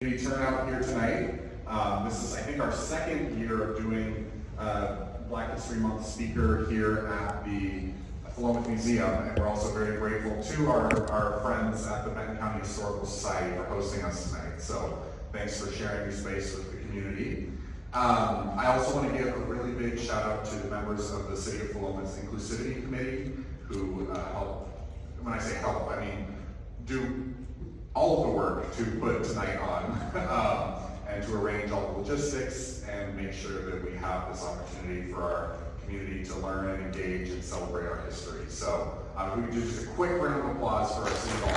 turnout here tonight. This is, I think, our second year of doing Black History Month speaker here at the Philomath Museum, and we're also very grateful to our friends at the Benton County Historical Society for hosting us tonight. So thanks for sharing your space with the community. I also want to give a really big shout out to the members of the City of Philomath's Inclusivity Committee who help. When I say help, I mean do all of the work to put tonight on and to arrange all the logistics and make sure that we have this opportunity for our community to learn and engage and celebrate our history. So we could do just a quick round of applause for our city hall.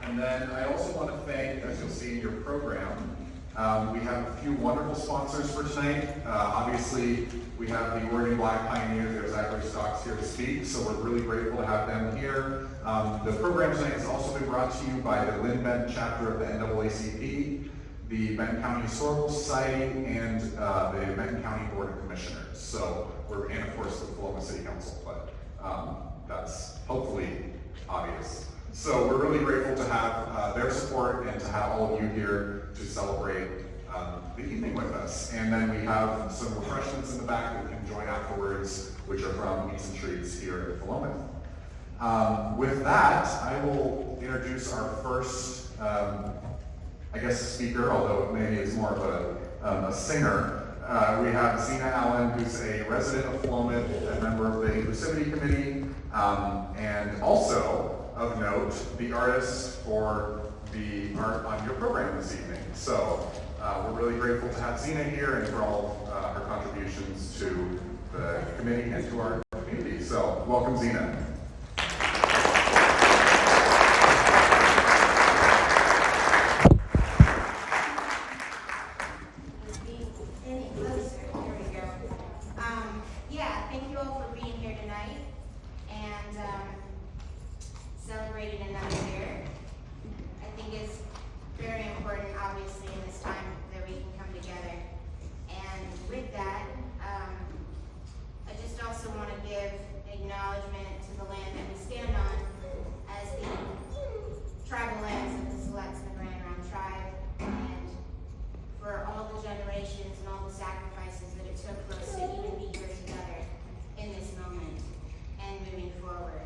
And then I also want to thank, as you'll see in your program, we have a few wonderful sponsors for tonight. Obviously, we have the Oregon Black Pioneers. There's Zachary here to speak, so we're really grateful to have them here. The program tonight has also been brought to you by the Linn Benton chapter of the NAACP, the Benton County Historical Society, and the Benton County Board of Commissioners. So and of course the Philomath City Council, but that's hopefully obvious. So we're really grateful to have their support and to have all of you here to celebrate the evening with us. And then we have some refreshments in the back that we can join afterwards, which are from Eats and Treats here at Philomath. With that, I will introduce our first, I guess, speaker, although maybe it's more of a singer. We have Zena Allen, who's a resident of Philomath, a member of the Inclusivity Committee, and also, of note, the artist for the art on your program this evening. So we're really grateful to have Zena here and for all her contributions to the committee and to our community. So welcome, Zena. Celebrating another year. I think it's very important, obviously, in this time that we can come together. And with that, I just also want to give acknowledgement to the land that we stand on as the tribal lands of the Selects and the Grand Round Tribe, and for all the generations and all the sacrifices that it took for us to even be here together in this moment and moving forward.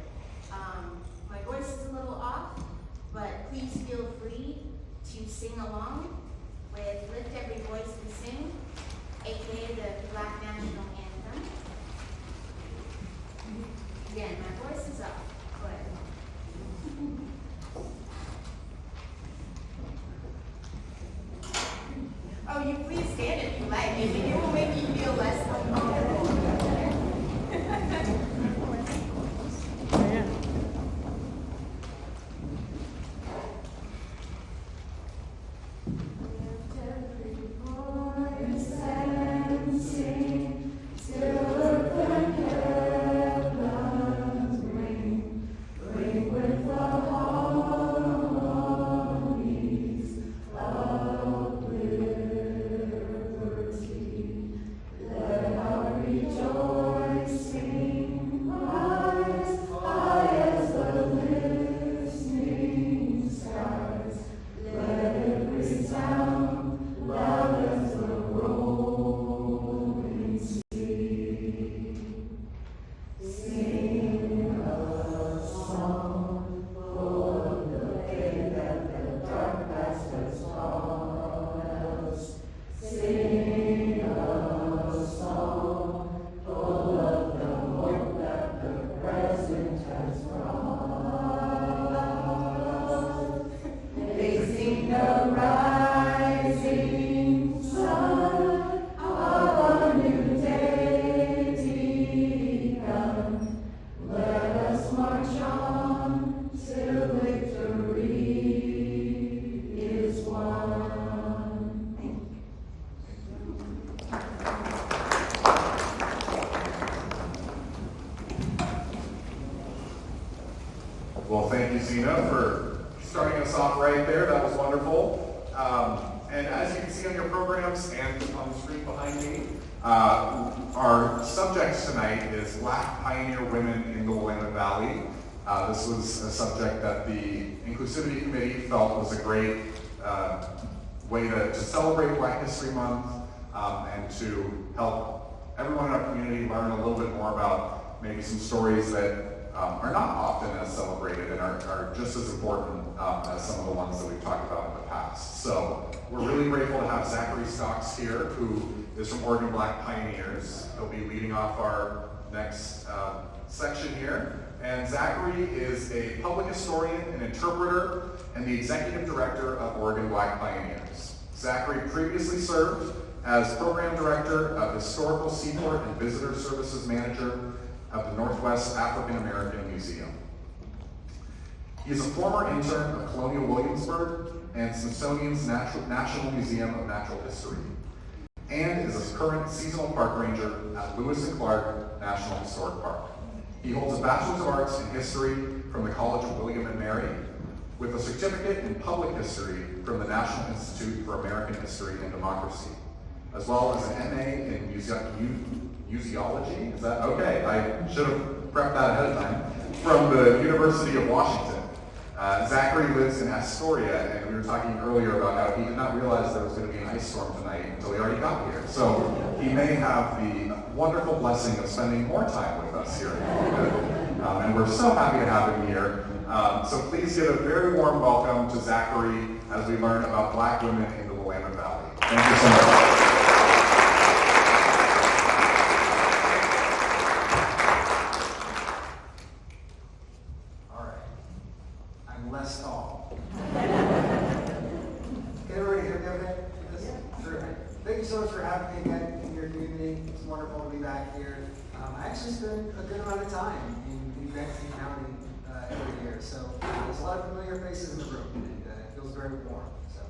My voice is a little off, but please feel free to sing along with Lift Every Voice and Sing, aka the Black National Anthem. Again, my voice is up, but oh, you please stand if you like. It will make you feel less uncomfortable. Well, thank you, Zena, for starting us off right there. That was wonderful. And as you can see on your programs and on the screen behind me, our subject tonight is Black Pioneer Women in the Willamette Valley. This was a subject that the Inclusivity Committee felt was a great way to celebrate Black History Month and to help everyone in our community learn a little bit more about maybe some stories that are not often as celebrated and are just as important as some of the ones that we've talked about in the past. So we're really grateful to have Zachary Stocks here, who is from Oregon Black Pioneers. He'll be leading off our next section here. And Zachary is a public historian and interpreter and the executive director of Oregon Black Pioneers. Zachary previously served as program director of Historical Seaport and Visitor Services Manager of the Northwest African American Museum. He is a former intern of Colonial Williamsburg and Smithsonian's National Museum of Natural History, and is a current seasonal park ranger at Lewis and Clark National Historic Park. He holds a Bachelor's of Arts in History from the College of William and Mary, with a certificate in Public History from the National Institute for American History and Democracy, as well as an MA in museology. Is that okay? I should have prepped that ahead of time. From the University of Washington. Zachary lives in Astoria, and we were talking earlier about how he did not realize there was going to be an ice storm tonight until he already got here. So he may have the wonderful blessing of spending more time with us here. And we're so happy to have him here. So please give a very warm welcome to Zachary as we learn about Black women in the Willamette Valley. Thank you so much. Less tall. Can everybody hear me okay? Terrific. Thank you so much for having me again in your community. It's wonderful to be back here. I actually spend a good amount of time in Benton County every year, so there's a lot of familiar faces in the room, and it feels very warm. So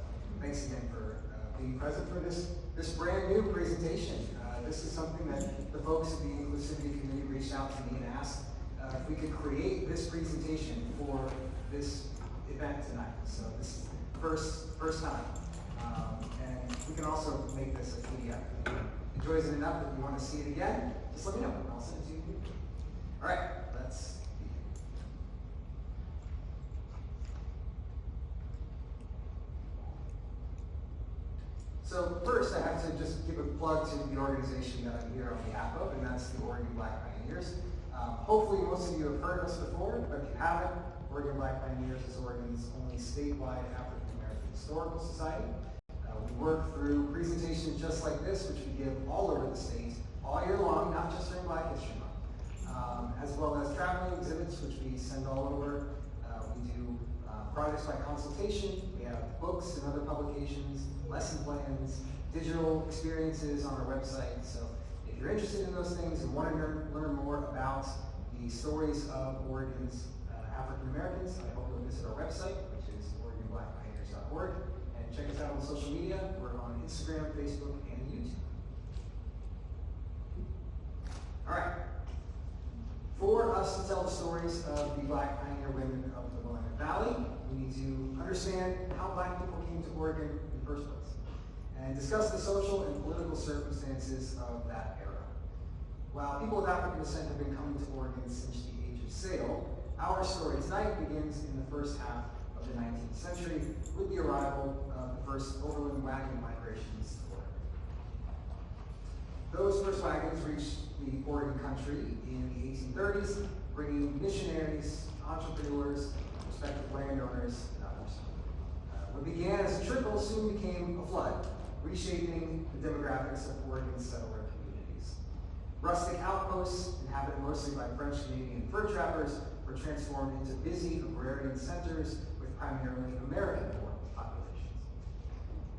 thanks again for being present for this brand new presentation. This is something that the folks at the Inclusivity Committee reached out to me and asked if we could create this presentation for this event tonight. So this is first time. And we can also make this a PDF. If you enjoy it enough, if you want to see it again, just let me know and I'll send it to you. All right, let's begin. So first, I have to just give a plug to the organization that I'm here on behalf of, and that's the Oregon Black Pioneers. Hopefully most of you have heard of us before, but if you haven't, Oregon Black Pioneers is Oregon's only statewide African American Historical Society. We work through presentations just like this, which we give all over the state, all year long, not just during Black History Month, as well as traveling exhibits, which we send all over. We do projects by consultation. We have books and other publications, lesson plans, digital experiences on our website. So if you're interested in those things and want to learn more about the stories of Oregon's African Americans, I hope you'll visit our website, which is OregonBlackPioneers.org, and check us out on social media. We're on Instagram, Facebook, and YouTube. All right. For us to tell the stories of the Black pioneer women of the Willamette Valley, we need to understand how Black people came to Oregon in the first place, and discuss the social and political circumstances of that era. While people of African descent have been coming to Oregon since the age of sail, our story tonight begins in the first half of the 19th century with the arrival of the first overland wagon migrations to Oregon. Those first wagons reached the Oregon country in the 1830s, bringing missionaries, entrepreneurs, prospective landowners, and others. What began as a trickle soon became a flood, reshaping the demographics of Oregon's settler communities. Rustic outposts, inhabited mostly by French-Canadian fur trappers, were transformed into busy agrarian centers with primarily American-born populations.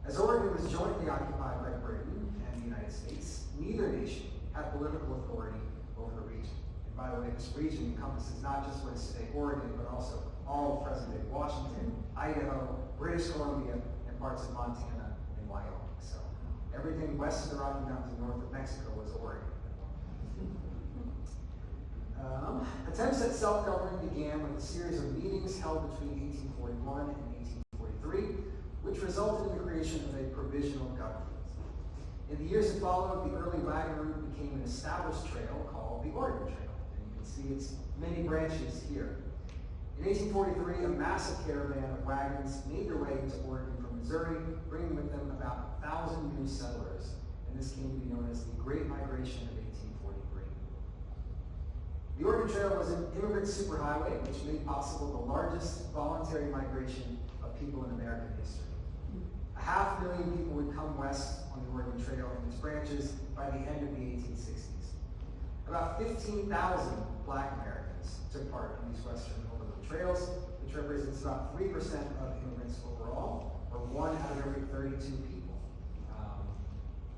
As Oregon was jointly occupied by Britain and the United States, neither nation had political authority over the region. And by the way, this region encompasses not just what is today Oregon, but also all of present-day Washington, Idaho, British Columbia, and parts of Montana and Wyoming. So everything west of the Rocky Mountains and north of Mexico was Oregon. Attempts at self-government began with a series of meetings held between 1841 and 1843, which resulted in the creation of a provisional government. In the years that followed, the early wagon route became an established trail called the Oregon Trail, and you can see its many branches here. In 1843, a massive caravan of wagons made their way into Oregon from Missouri, bringing with them about 1,000 new settlers, and this came to be known as the Great Migration of 1843. The Oregon Trail was an immigrant superhighway which made possible the largest voluntary migration of people in American history. 500,000 people would come west on the Oregon Trail and its branches by the end of the 1860s. About 15,000 Black Americans took part in these western overland trails, which represents about 3% of immigrants overall, or 1 out of every 32 people.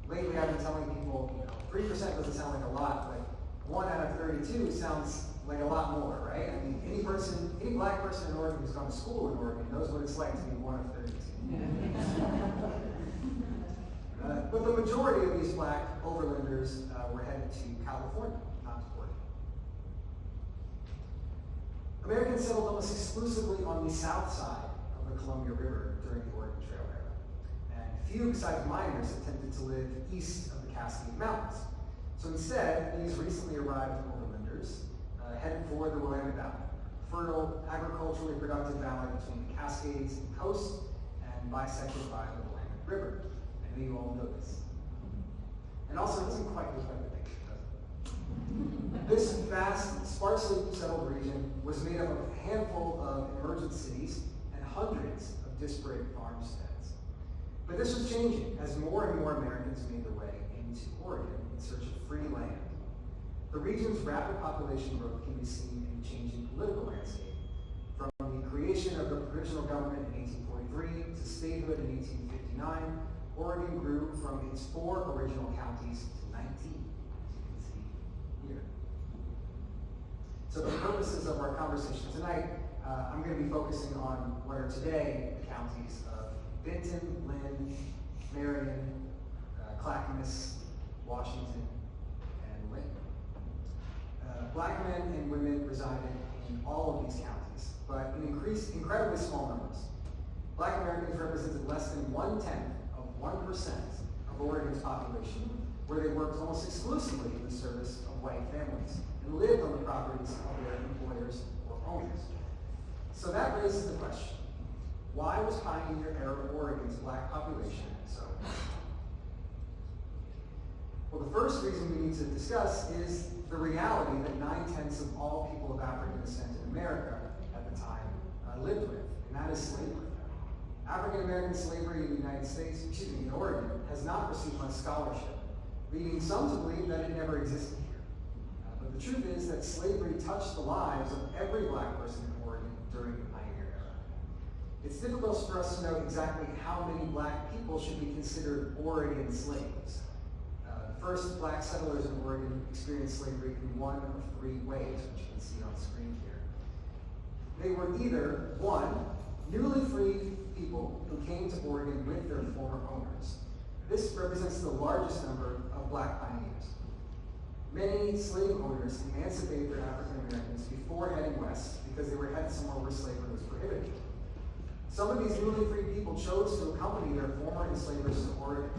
Lately I've been telling people, 3% doesn't sound like a lot, but 1 out of 32 sounds like a lot more, right? I mean, any Black person in Oregon who's gone to school in Oregon knows what it's like to be 1 of 32. But the majority of these Black overlanders were headed to California, not to Oregon. Americans settled almost exclusively on the south side of the Columbia River during the Oregon Trail era, and few excited miners attempted to live east of the Cascade Mountains. So instead, these recently arrived overlanders headed for the Willamette Valley, a fertile, agriculturally productive valley between the Cascades and coast, and bisected by the Willamette River. I know you all know this. And also, it doesn't quite look like the picture, does it? This vast, sparsely settled region was made up of a handful of emergent cities and hundreds of disparate farmsteads. But this was changing as more and more Americans made their way into Oregon in search of free land. The region's rapid population growth can be seen in the changing political landscape. From the creation of the provisional government in 1843 to statehood in 1859, Oregon grew from its 4 original counties to 19, as you can see here. So for the purposes of our conversation tonight, I'm going to be focusing on what are today the counties of Benton, Linn, Marion, Clackamas, Washington, and Linn. Black men and women resided in all of these counties, but in incredibly small numbers. Black Americans represented less than 1/10 of 1% of Oregon's population, where they worked almost exclusively in the service of white families and lived on the properties of their employers or owners. So that raises the question, why was pioneer-era Oregon's Black population so high? Well, the first reason we need to discuss is the reality that 9/10 of all people of African descent in America at the time lived with, and that is slavery. African American slavery in the United States, in Oregon, has not received much scholarship, leading some to believe that it never existed here. But the truth is that slavery touched the lives of every Black person in Oregon during the pioneer era. It's difficult for us to know exactly how many Black people should be considered Oregon slaves. The first Black settlers in Oregon experienced slavery in one of 3 ways, which you can see on the screen here. They were either, 1, newly freed people who came to Oregon with their former owners. This represents the largest number of Black pioneers. Many slave owners emancipated their African Americans before heading west because they were headed somewhere where slavery was prohibited. Some of these newly freed people chose to accompany their former enslavers to Oregon.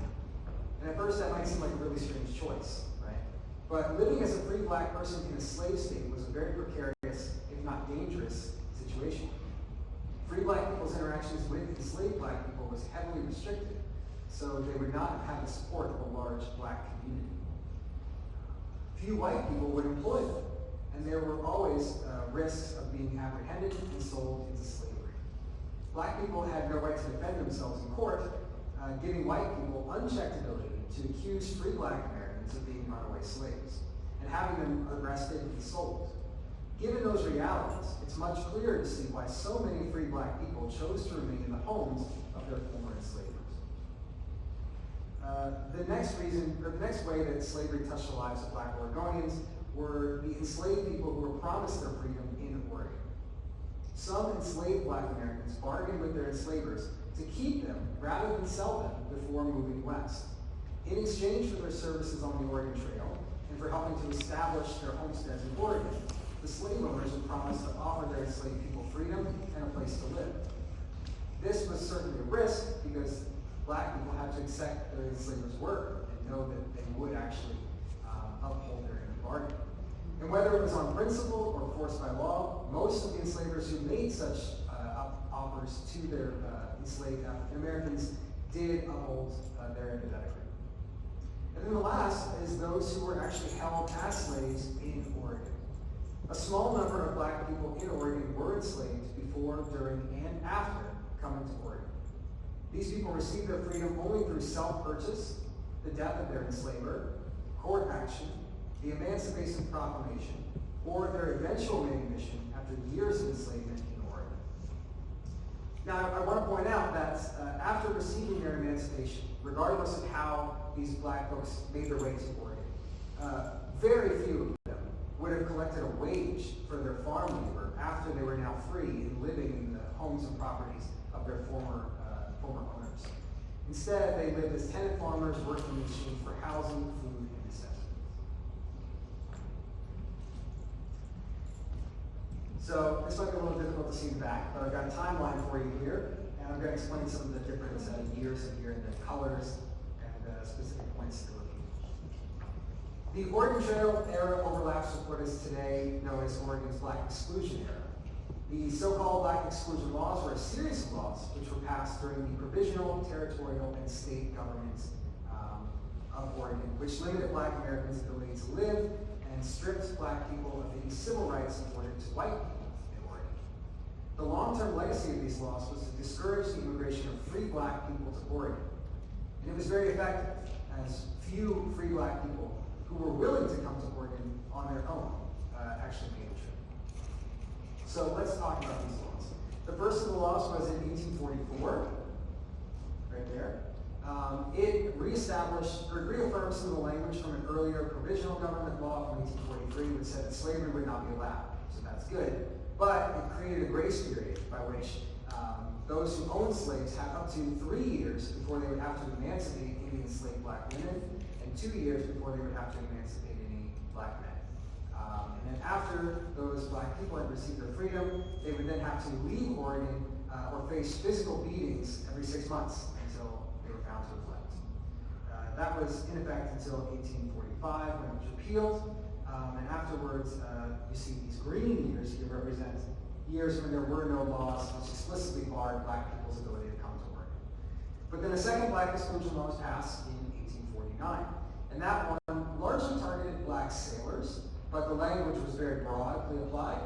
And at first that might seem like a really strange choice, right? But living as a free Black person in a slave state was a very precarious, if not dangerous, situation. Free Black people's interactions with enslaved Black people was heavily restricted, so they would not have the support of a large Black community. Few white people would employ them, and there were always risks of being apprehended and sold into slavery. Black people had no right to defend themselves in court, giving white people unchecked ability to accuse free Black Americans of being runaway slaves, and having them arrested and sold. Given those realities, it's much clearer to see why so many free Black people chose to remain in the homes of their former enslavers. The next way that slavery touched the lives of Black Oregonians were the enslaved people who were promised their freedom in Oregon. Some enslaved Black Americans bargained with their enslavers to keep them rather than sell them before moving west. In exchange for their services on the Oregon Trail and for helping to establish their homesteads in Oregon, the slave owners would promise to offer their enslaved people freedom and a place to live. This was certainly a risk because Black people had to accept their enslavers' work and know that they would actually uphold their end of the bargain. And whether it was on principle or forced by law, most of the enslavers who made such offers to their enslaved African Americans did uphold their end of that agreement. And then the last is those who were actually held as slaves in Oregon. A small number of black people in Oregon were enslaved before, during, and after coming to Oregon. These people received their freedom only through self-purchase, the death of their enslaver, court action, the Emancipation Proclamation, or their eventual manumission after years of enslavement in Oregon. Now, I want to point out that after receiving their emancipation, regardless of how these black folks made their way to Oregon, very few of them would have collected a wage for their farm labor after they were now free and living in the homes and properties of their former owners. Instead, they lived as tenant farmers working in exchange for housing, food, and necessities. So this might be a little difficult to see in the back, but I've got a timeline for you here, and I'm going to explain some of the different years in here and the colors and specific points to look at. The Oregon Trail era overlaps with what is today known as Oregon's Black Exclusion era. The so-called Black Exclusion laws were a series of laws which were passed during the provisional, territorial, and state governments of Oregon, which limited black Americans' ability to live and stripped black people of any civil rights afforded to white people in Oregon. The long-term legacy of these laws was to discourage the immigration of free black people to Oregon. And it was very effective, as few free black people who were willing to come to Oregon on their own actually made the trip. So let's talk about these laws. The first of the laws was in 1844, right there. It reestablished or reaffirmed some of the language from an earlier provisional government law from 1843, which said that slavery would not be allowed. So that's good. But it created a grace period by which those who owned slaves had up to 3 years before they would have to emancipate any enslaved black women, and 2 years before they would have to emancipate any black men. And then after those black people had received their freedom, they would then have to leave Oregon or face physical beatings every 6 months until they were found to have left. That was in effect until 1845 when it was repealed. And afterwards, you see these green years here represent years when there were no laws which explicitly barred black people's ability to come to Oregon. But then a second black exclusion law was passed in 1849. And that one largely targeted black sailors, but the language was very broadly applied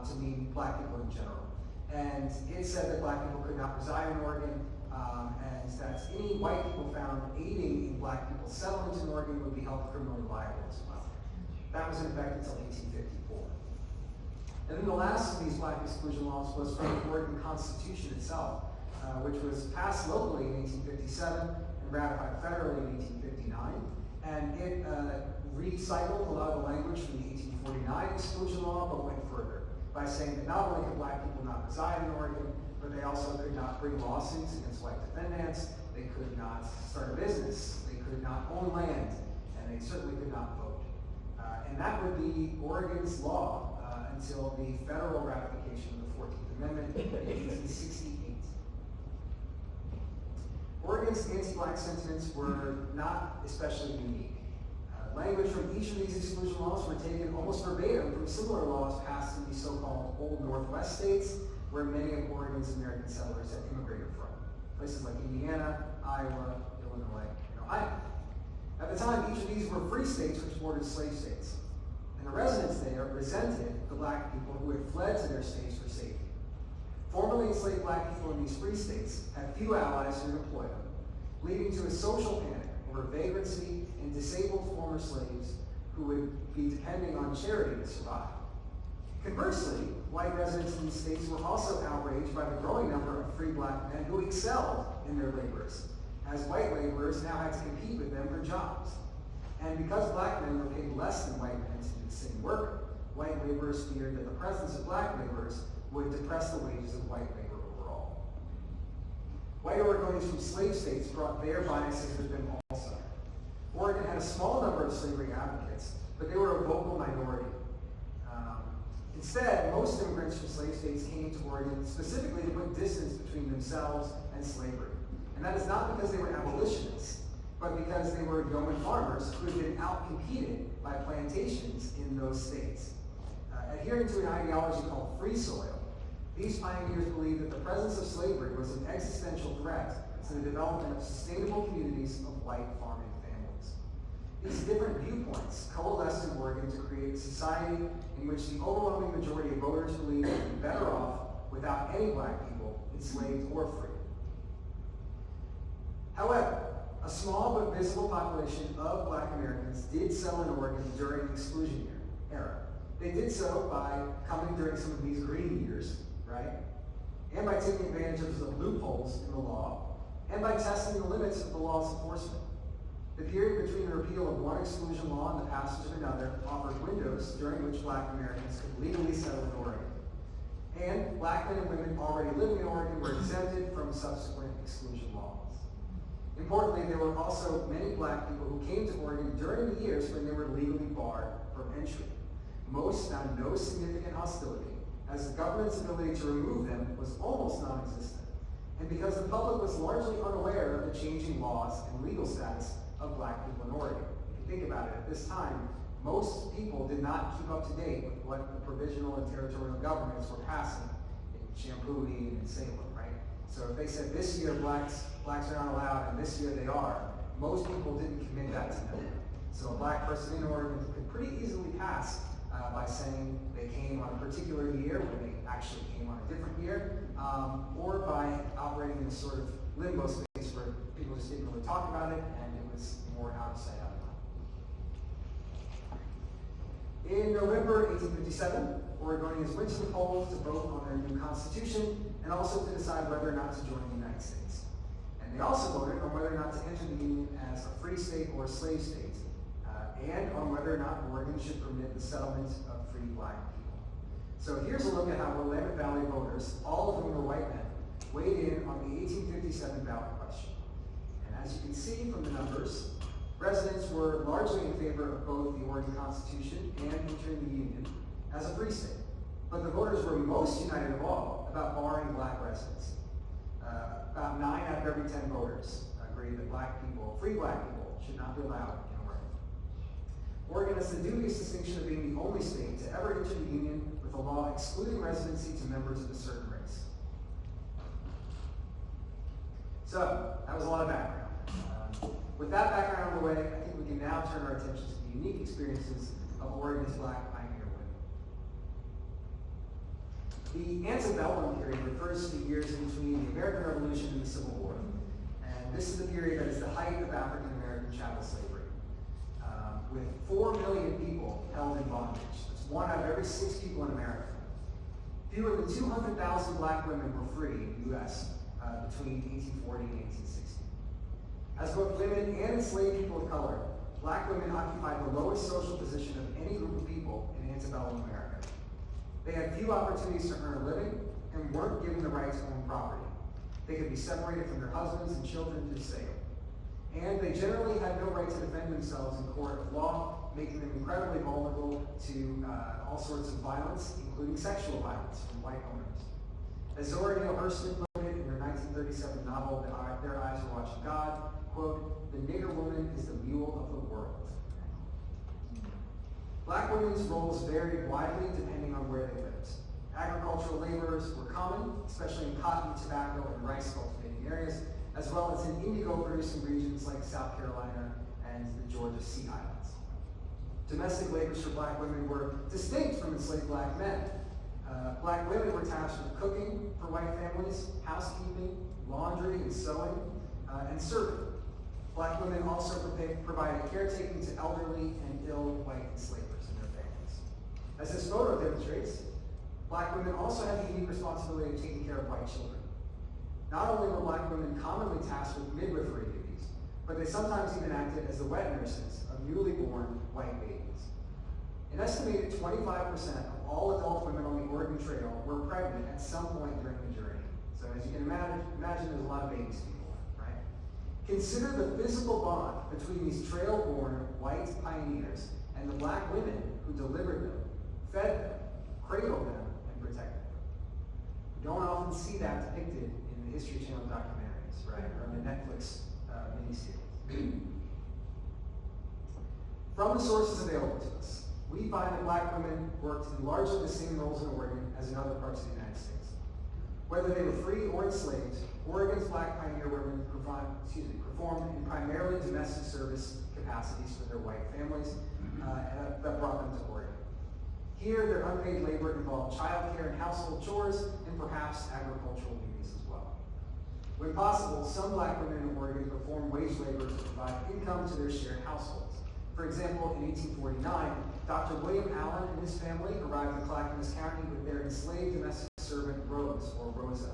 to mean black people in general. And it said that black people could not reside in Oregon, and that any white people found aiding in black people's settlement in Oregon would be held criminally liable as well. That was in effect until 1854. And then the last of these black exclusion laws was from the Oregon Constitution itself, which was passed locally in 1857 and ratified federally in 1859. And it recycled a lot of the language from the 1849 exclusion law, but went further by saying that not only could black people not reside in Oregon, but they also could not bring lawsuits against white defendants, they could not start a business, they could not own land, and they certainly could not vote. And that would be Oregon's law until the federal ratification of the 14th Amendment in 1868. Oregon's anti-black sentiments were not especially unique. Language from each of these exclusion laws were taken almost verbatim from similar laws passed in the so-called Old Northwest states, where many of Oregon's American settlers had immigrated from. Places like Indiana, Iowa, Illinois, and Ohio. At the time, each of these were free states which bordered slave states. And the residents there resented the black people who had fled to their states for safety. Formerly enslaved black people in these free states had few allies who would employ them, leading to a social panic over vagrancy and disabled former slaves who would be depending on charity to survive. Conversely, white residents in these states were also outraged by the growing number of free black men who excelled in their labors, as white laborers now had to compete with them for jobs. And because black men were paid less than white men to do the same work, white laborers feared that the presence of black laborers would depress the wages of white labor overall. White Oregonians from slave states brought their biases with them also. Oregon had a small number of slavery advocates, but they were a vocal minority. Instead, most immigrants from slave states came to Oregon specifically to put distance between themselves and slavery. And that is not because they were abolitionists, but because they were yeoman farmers who had been out-competed by by plantations in those states. Adhering to an ideology called free soil, these pioneers believed that the presence of slavery was an existential threat to the development of sustainable communities of white farming families. These different viewpoints coalesced in Oregon to create a society in which the overwhelming majority of voters believed they would be better off without any black people, enslaved or free. However, a small but visible population of black Americans did settle in Oregon during the exclusion era. They did so by coming during some of these green years, right? And by taking advantage of the loopholes in the law, and by testing the limits of the law's enforcement. The period between the repeal of one exclusion law and the passage of another offered windows during which black Americans could legally settle in Oregon. And black men and women already living in Oregon were exempted from subsequent exclusion laws. Importantly, there were also many black people who came to Oregon during the years when they were legally barred from entry. Most found no significant hostility, as the government's ability to remove them was almost non-existent, and because the public was largely unaware of the changing laws and legal status of black people in Oregon. If you think about it, at this time, most people did not keep up to date with what the provisional and territorial governments were passing in Champouy and in Salem, right? So if they said this year blacks are not allowed and this year they are, most people didn't commit that to them. So a black person in Oregon could pretty easily pass by saying they came on a particular year when they actually came on a different year, or by operating in a sort of limbo space where people just didn't really talk about it and it was more out of sight, out of mind. In November 1857, Oregonians went to the polls to vote on their new constitution and also to decide whether or not to join the United States. And they also voted on whether or not to enter the Union as a free state or a slave state, and on whether or not Oregon should permit the settlement of free black people. So here's a look at how Willamette Valley voters, all of whom were white men, weighed in on the 1857 ballot question. And as you can see from the numbers, residents were largely in favor of both the Oregon Constitution and entering the Union as a free state. But the voters were most united of all about barring black residents. About 9 out of every 10 voters agreed that free black people, should not be allowed in Oregon. Oregon has the dubious distinction of being the only state to ever enter the Union with a law excluding residency to members of a certain race. So, that was a lot of background. With that background out of the way, I think we can now turn our attention to the unique experiences of Oregon's black pioneer women. The antebellum period refers to the years in between the American Revolution and the Civil War. And this is the period that is the height of African American chattel slavery, with 4 million people held in bondage. That's 1 out of every 6 people in America. Fewer than 200,000 black women were free in the U.S. Between 1840 and 1860. As both women and enslaved people of color, black women occupied the lowest social position of any group of people in antebellum America. They had few opportunities to earn a living and weren't given the right to own property. They could be separated from their husbands and children through sale. And they generally had no right to defend themselves in court of law, making them incredibly vulnerable to all sorts of violence, including sexual violence from white owners. As Zora Neale Hurston put it in her 1937 novel, Their Eyes Were Watching God, quote, "The nigger woman is the mule of the world." Black women's roles varied widely depending on where they lived. Agricultural laborers were common, especially in cotton, tobacco, and rice cultivating areas, as well as in indigo-producing regions like South Carolina and the Georgia Sea Islands. Domestic labors for black women were distinct from enslaved black men. Black women were tasked with cooking for white families, housekeeping, laundry and sewing, and serving. Black women also provided caretaking to elderly and ill white enslavers and their families. As this photo demonstrates, black women also had the unique responsibility of taking care of white children. Not only were black women commonly tasked with midwifery duties, but they sometimes even acted as the wet nurses of newly born white babies. An estimated 25% of all adult women on the Oregon Trail were pregnant at some point during the journey. So as you can imagine there's a lot of babies to be born, right? Consider the physical bond between these trail-born white pioneers and the black women who delivered them, fed them, cradled them, and protected them. We don't often see that depicted in the History Channel documentaries, right, or in the Netflix miniseries. From the sources available to us, we find that black women worked in largely the same roles in Oregon as in other parts of the United States. Whether they were free or enslaved, Oregon's black pioneer women performed in primarily domestic service capacities for their white families that brought them to Oregon. Here, their unpaid labor involved childcare and household chores, and perhaps agricultural duties as well. When possible, some black women in Oregon performed wage labor to provide income to their shared households. For example, in 1849, Dr. William Allen and his family arrived in Clackamas County with their enslaved domestic servant Rose, or Rosa.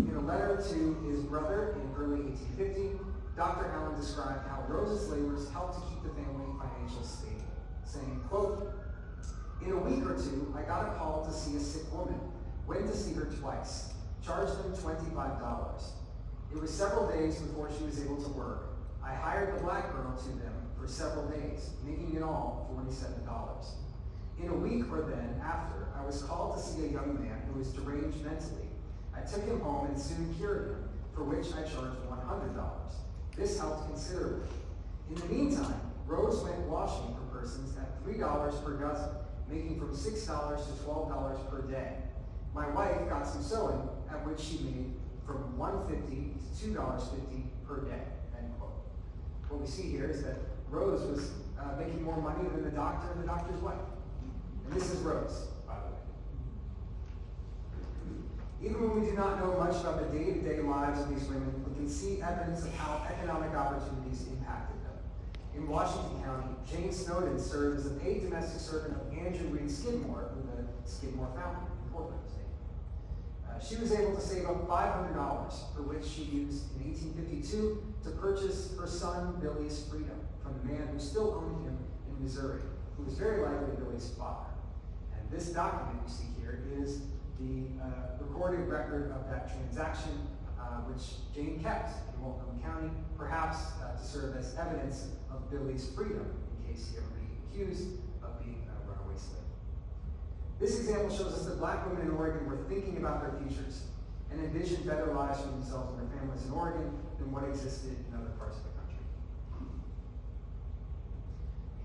In a letter to his brother in early 1850, Dr. Allen described how Rose's labors helped to keep the family financially stable, saying, quote, "In a week or two, I got a call to see a sick woman, went to see her twice, charged them $25. It was several days before she was able to work. I hired the black girl to them for several days, making in all $47. In a week or then after, I was called to see a young man who was deranged mentally. I took him home and soon cured him, for which I charged $100. This helped considerably. In the meantime, Rose went washing for persons at $3 per dozen, making from $6 to $12 per day. My wife got some sewing, at which she made from $1.50 to $2.50 per day," end quote. What we see here is that Rose was making more money than the doctor and the doctor's wife. And this is Rose, by the way. Even when we do not know much about the day-to-day lives of these women, we can see evidence of how economic opportunities impacted them. In Washington County, Jane Snowden served as a paid domestic servant of Andrew Reed Skidmore, who the Skidmore fountain in Portland was named. She was able to save up $500, for which she used in 1852 to purchase her son Billy's freedom from the man who still owned him in Missouri, who was very likely Billy's father. And this document you see here is the recorded record of that transaction, which Jane kept in Multnomah County, perhaps to serve as evidence of Billy's freedom in case he ever became accused of being a runaway slave. This example shows us that black women in Oregon were thinking about their futures and envisioned better lives for themselves and their families in Oregon than what existed in other parts of the country.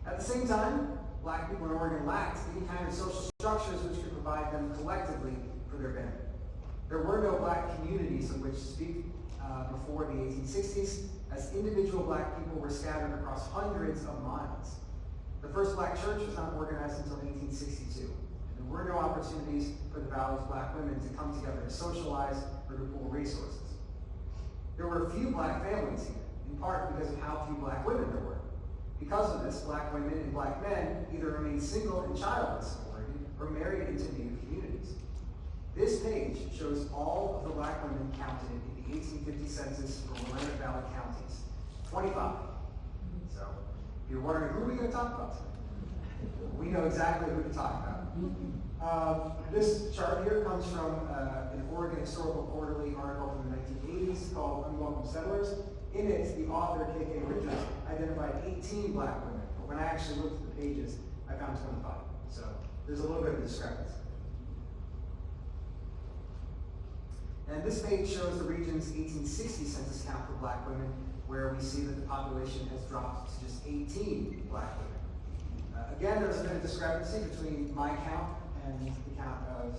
At the same time, black people in Oregon lacked any kind of social structures which could provide them collectively for their benefit. There were no black communities of which to speak before the 1860s, as individual black people were scattered across hundreds of miles. The first black church was not organized until 1862. There were no opportunities for the Valley's black women to come together to socialize or to pool resources. There were few black families here, in part because of how few black women there were. Because of this, black women and black men either remained single and childless in Oregon or married into native communities. This page shows all of the black women counted in the 1850 census for Willamette Valley counties, 25. So, if you're wondering who are we going to talk about today, we know exactly who to talk about. This chart here comes from an Oregon Historical Quarterly article from the 1980s called Unwelcome Settlers. In it, the author, K.K. Richards, identified 18 black women, but when I actually looked at the pages, I found 25. So there's a little bit of a discrepancy. And this page shows the region's 1860 census count for black women, where we see that the population has dropped to just 18 black women. Again, there's a bit of discrepancy between my count and the count of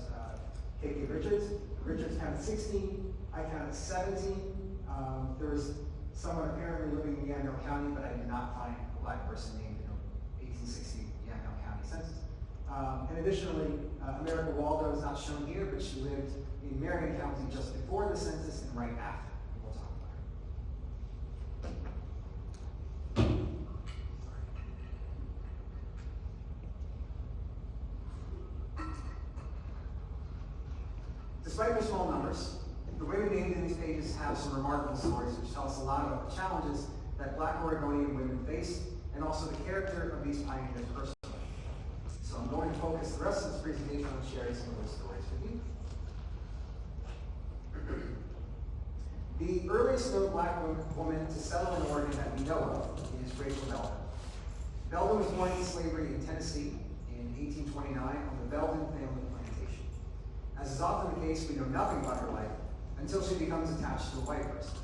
K.K. Richards. Richards counted 16, I counted 17. There was someone apparently living in Yamhill County, but I did not find a black person named in the 1860 Yamhill County census. And additionally, America Waldo is not shown here, but she lived in Marion County just before the census and right after. We'll talk about her. Despite their small numbers, the women named in these pages have some remarkable stories which tell us a lot about the challenges that black Oregonian women faced and also the character of these pioneers personally. So I'm going to focus the rest of this presentation on sharing some of those stories with you. The earliest known black woman to settle in Oregon that we know of is Rachel Belden. Belden was born in slavery in Tennessee in 1829 on the Belden family plantation. As is often the case, we know nothing about her life until she becomes attached to a white person.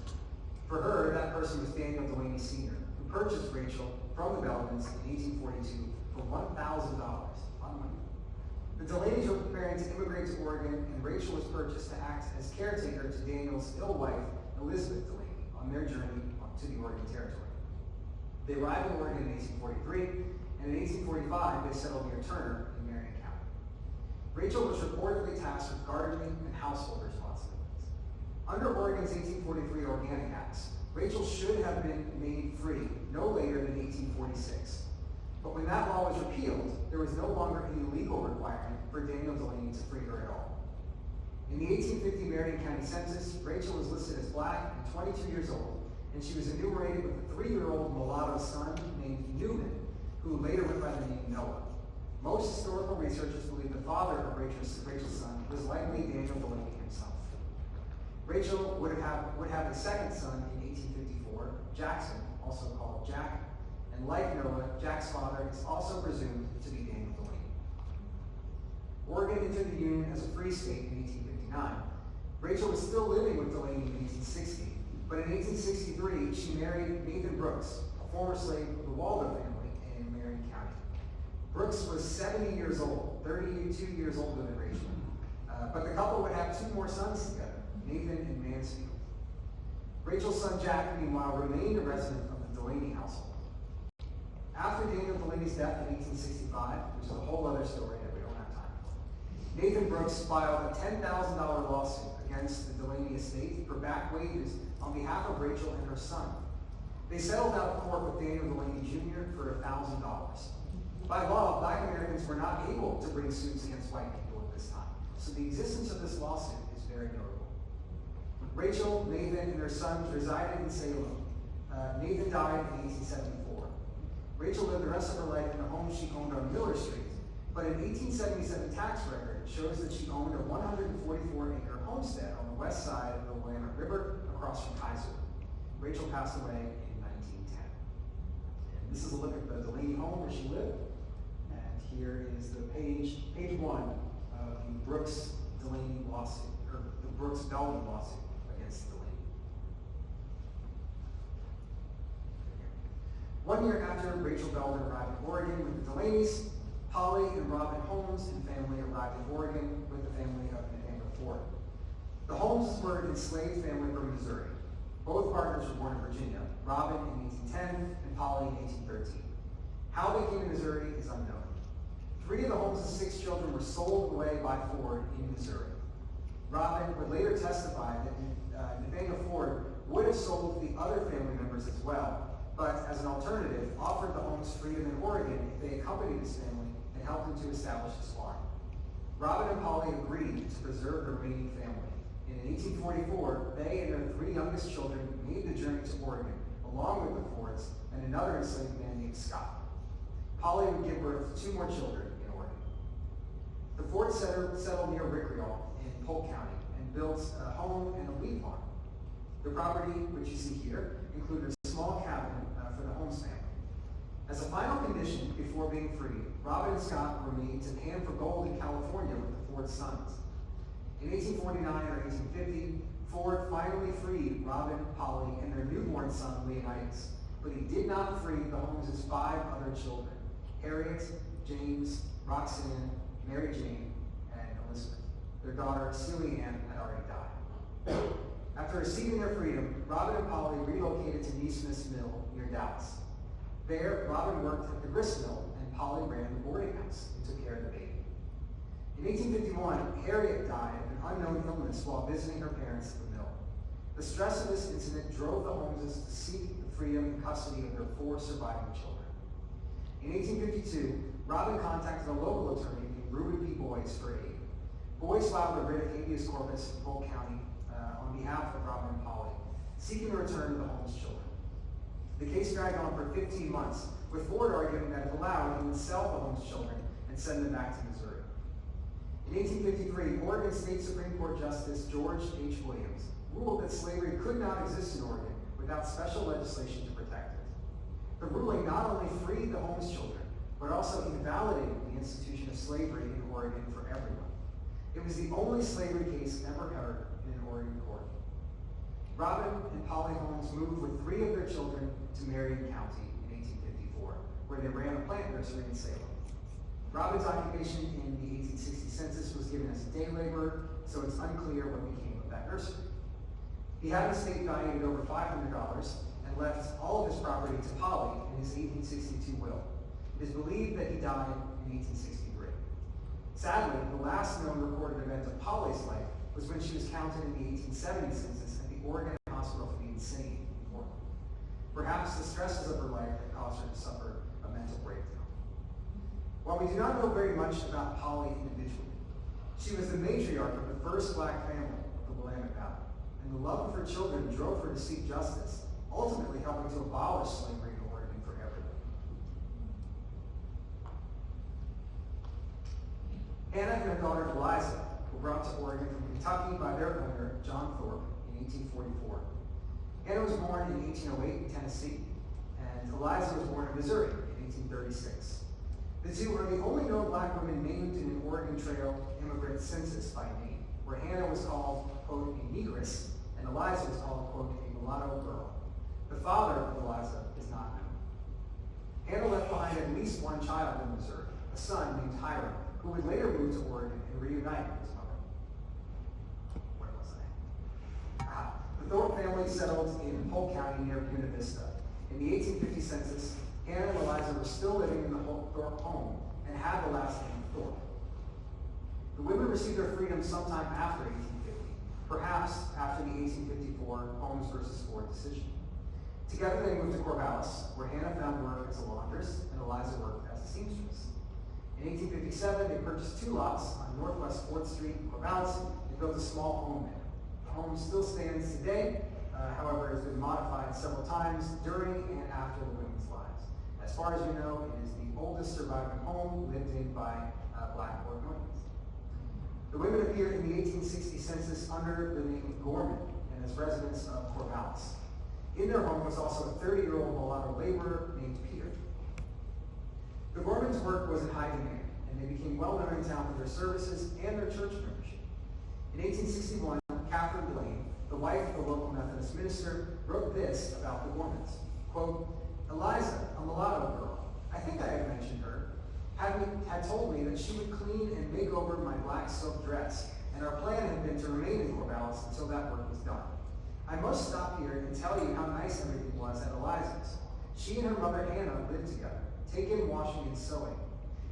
For her, that person was Daniel Delaney Sr., who purchased Rachel from the Beltons in 1842 for $1,000. A lot of money. The Delaney's were preparing to immigrate to Oregon, and Rachel was purchased to act as caretaker to Daniel's ill wife, Elizabeth Delaney, on their journey to the Oregon Territory. They arrived in Oregon in 1843, and in 1845 they settled near Turner in Marion County. Rachel was reportedly tasked with gardening and household responsibilities. Under Oregon's 1843 Organic Acts, Rachel should have been made free no later than 1846. But when that law was repealed, there was no longer any legal requirement for Daniel Delaney to free her at all. In the 1850 Marion County Census, Rachel was listed as black and 22 years old, and she was enumerated with a 3-year-old mulatto son named Newman, who later went by the name Noah. Most historical researchers believe the father of Rachel's son was likely Daniel Delaney himself. Rachel would have a second son in 1854, Jackson, also called Jack, and like Noah, Jack's father is also presumed to be Daniel Delaney. Oregon entered the Union as a free state in 1859. Rachel was still living with Delaney in 1860, but in 1863 she married Nathan Brooks, a former slave of the Waldo family in Marion County. Brooks was 70 years old, 32 years older than Rachel, but the couple would have 2 more sons together, Nathan and Mansfield. Rachel's son Jack, meanwhile, remained a resident of the Delaney household. After Daniel Delaney's death in 1865, which is a whole other story that we don't have time for, Nathan Brooks filed a $10,000 lawsuit against the Delaney estate for back wages on behalf of Rachel and her son. They settled out of court with Daniel Delaney Jr. for $1,000. By law, black Americans were not able to bring suits against white people at this time, so the existence of this lawsuit is very notable. Rachel, Nathan, and her sons resided in Salem. Nathan died in 1874. Rachel lived the rest of her life in a home she owned on Miller Street, but an 1877 tax record shows that she owned a 144-acre homestead on the west side of the Willamette River across from Kaiser. Rachel passed away in 1910. And this is a look at the Delaney home where she lived, and here is the page 1 of the Brooks-Delaney lawsuit, or the Brooks-Belton lawsuit against Delaney. 1 year after Rachel Belton arrived in Oregon with the Delaneys, Polly and Robin Holmes and family arrived in Oregon with the family of Nathaniel Ford. The Holmeses were an enslaved family from Missouri. Both partners were born in Virginia, Robin in 1810 and Polly in 1813. How they came to Missouri is unknown. 3 of the Holmes' 6 children were sold away by Ford in Missouri. Robin would later testify that Nathaniel Ford would have sold the other family members as well, but as an alternative, offered the Holmes freedom in Oregon if they accompanied his family and helped him to establish his farm. Robin and Polly agreed to preserve the remaining family, and in 1844, they and their 3 youngest children made the journey to Oregon, along with the Fords and another enslaved man named Scott. Polly would give birth to 2 more children in Oregon. The Fords settled near Rickrell in Polk County and built a home and a wheat farm. The property, which you see here, included a small cabin for the Holmes family. As a final condition before being freed, Robin and Scott were made to pan for gold in California with the Ford sons. In 1849 or 1850, Ford finally freed Robin, Polly, and their newborn son, Leonidas, but he did not free the Holmes' 5 other children, Harriet, James, Roxanne, Mary Jane, and Elizabeth. Their daughter, Celia Ann, had already died. After receiving their freedom, Robin and Polly relocated to Neesmith's Mill near Dallas. There, Robin worked at the grist mill, and Polly ran the boarding house and took care of the baby. In 1851, Harriet died of an unknown illness while visiting her parents at the mill. The stress of this incident drove the Holmeses to seek the freedom and custody of their 4 surviving children. In 1852, Robin contacted a local attorney named Reuben P. Boyce for aid. Boyce filed a writ of habeas corpus in Polk County on behalf of Robin and Polly, seeking the return of the Holmes children. The case dragged on for 15 months, with Ford arguing that if allowed, he would sell the Holmes children and send them back to Missouri. In 1853, Oregon State Supreme Court Justice George H. Williams ruled that slavery could not exist in Oregon without special legislation to protect it. The ruling not only freed the Holmes children, but also invalidated the institution of slavery in Oregon for everyone. It was the only slavery case ever heard in an Oregon court. Robin and Polly Holmes moved with 3 of their children to Marion County in 1854. 1854, where they ran a plant nursery in Salem. Robin's occupation in the 1860 census was given as a day laborer, so it's unclear what became of that nursery. He had an estate valued at over $500 and left all of his property to Polly in his 1862 will. It is believed that he died in 1863. Sadly, the last known recorded event of Polly's life was when she was counted in the 1870 census at the Oregon Hospital for the Insane in Portland. Perhaps the stresses of her life had caused her to suffer a mental breakdown. While we do not know very much about Polly individually, she was the matriarch of the first Black family of the Willamette Valley, and the love of her children drove her to seek justice, ultimately helping to abolish slavery in Oregon for everyone. Hannah and her daughter Eliza were brought to Oregon from Kentucky by their owner, John Thorpe, in 1844. Hannah was born in 1808 in Tennessee, and Eliza was born in Missouri in 1836. The two are the only known Black women named in an Oregon Trail immigrant census by name, where Hannah was called, quote, a negress, and Eliza was called, quote, a mulatto girl. The father of Eliza is not known. Hannah left behind at least one child in Missouri, a son named Hiram, who would later move to Oregon and reunite with his mother. Where was I? The Thorpe family settled in Polk County near Buena Vista. In the 1850 census, Hannah and Eliza were still living in the Thorpe home and had the last name Thorpe. The women received their freedom sometime after 1850, perhaps after the 1854 Holmes versus Ford decision. Together they moved to Corvallis, where Hannah found work as a laundress and Eliza worked as a seamstress. In 1857, they purchased 2 lots on Northwest 4th Street in Corvallis and built a small home there. The home still stands today, however, it has been modified several times during and after the women's lives. As far as we know, it is the oldest surviving home lived in by Black Oregonians. The women appeared in the 1860 census under the name Gorman and as residents of Corvallis. In their home was also a 30-year-old mulatto laborer named Peter. The Gormans' work was in high demand, and they became well known in town for their services and their church membership. In 1861, Catherine Linn, the wife of the local Methodist minister, wrote this about the Gormans, quote, Eliza, a mulatto girl, I think I have mentioned her, had told me that she would clean and make over my black silk dress, and our plan had been to remain in Corvallis until that work was done. I must stop here and tell you how nice everything was at Eliza's. She and her mother Hannah lived together, take in washing and sewing.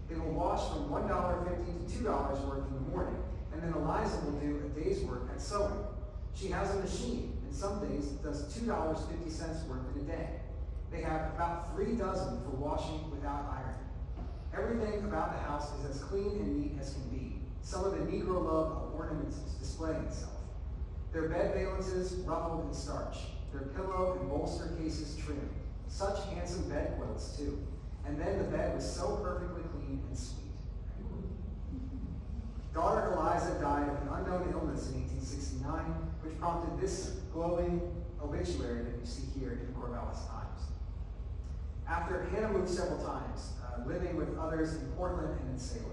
They will wash from $1.50 to $2 worth in the morning, and then Eliza will do a day's work at sewing. She has a machine, and some days does $2.50 worth in a day. They have about 3 dozen for washing without ironing. Everything about the house is as clean and neat as can be. Some of the Negro love of ornaments is displaying itself. Their bed valances ruffled in starch. Their pillow and bolster cases trimmed. Such handsome bed quilts, too. And then the bed was so perfectly clean and sweet. Daughter Eliza died of an unknown illness in 1869, which prompted this glowing obituary that you see here in Corvallis Times. After Hannah moved several times, living with others in Portland and in Salem.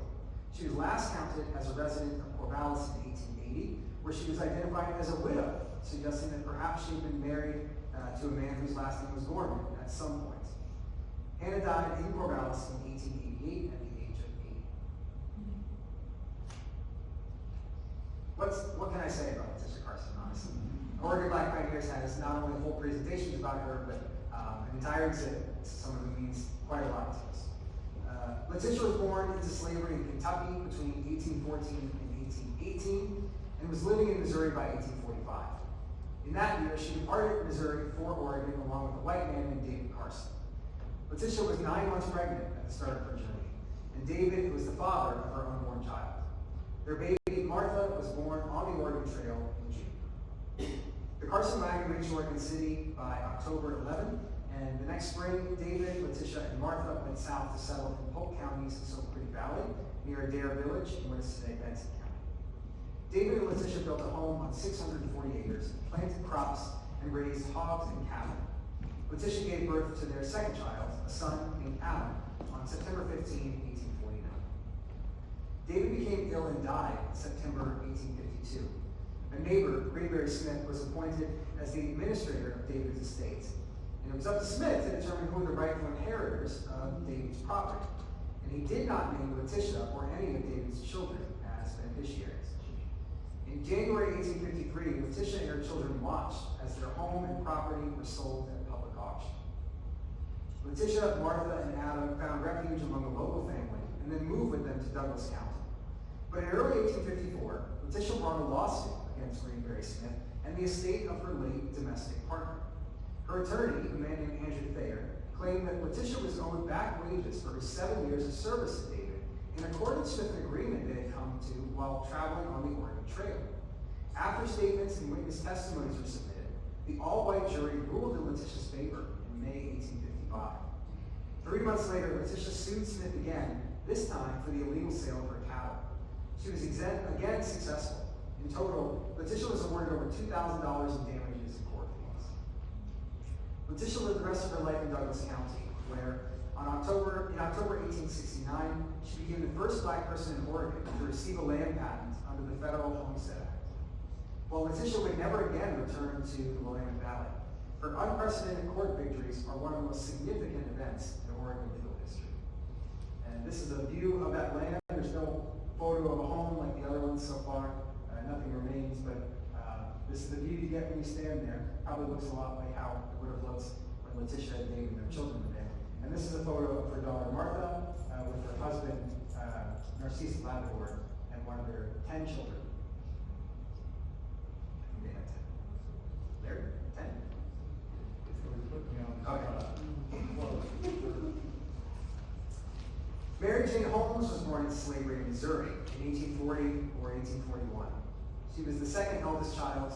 She was last counted as a resident of Corvallis in 1880, where she was identified as a widow, suggesting that perhaps she had been married to a man whose last name was Gorman at some point. Hannah died in Corvallis in 1888 at the age of 80. What can I say about Letitia Carson, honestly? Oregon Black Pioneers has not only whole presentations about her, but an entire exhibit. Some of it means quite a lot to us. Letitia was born into slavery in Kentucky between 1814 and 1818 and was living in Missouri by 1845. In that year, she departed Missouri for Oregon along with a white man named David Carson. Letitia was 9 months pregnant at the start of her journey, and David was the father of her unborn child. Their baby, Martha, was born on the Oregon Trail in June. The Carson wagon reached Oregon City by October 11, and the next spring, David, Letitia, and Martha went south to settle in Polk County's Soap Creek Valley, near Adair Village in what is today Benton County. David and Letitia built a home on 640 acres, planted crops, and raised hogs and cattle. Letitia gave birth to their second child, a son named Adam, on September 15, 1849. David became ill and died in September 1852. A neighbor, Greenberry Smith, was appointed as the administrator of David's estate. And it was up to Smith to determine who were the rightful inheritors of David's property. And he did not name Letitia or any of David's children as beneficiaries. In January 1853, Letitia and her children watched as their home and property were sold at public auction. Letitia, Martha, and Adam found refuge among a local family and then moved with them to Douglas County. But in early 1854, Letitia brought a lawsuit against Greenberry Smith and the estate of her late domestic partner. Her attorney, a man named Andrew Thayer, claimed that Letitia was owed back wages for her 7 years of service to David in accordance with an agreement they had come to while traveling on the Oregon Trail. After statements and witness testimonies were submitted, the all-white jury ruled in Letitia's favor in May 1855. 3 months later, Letitia sued Smith again, this time for the illegal sale of her cattle. She was again successful. In total, Letitia was awarded over $2,000 in damages and court fees. Letitia lived the rest of her life in Douglas County, where in October 1869, she became the first black person in Oregon to receive a land patent under the Federal Homestead Act. While Letitia would never again return to the Willamette Valley, her unprecedented court victories are one of the most significant events in Oregon legal history. And this is a view of that land. There's no photo of a home like the other ones so far. Nothing remains, but this is the view you get when you stand there. Probably looks a lot like how it would have looked when Letitia and David and their children were there. And this is a photo of her daughter Martha with her husband Narcisse Labrador and one of their 10 children. I think they have 10. There? 10? Okay. Mary Jane Holmes was born in slavery in Missouri in 1840 or 1841. She was the second eldest child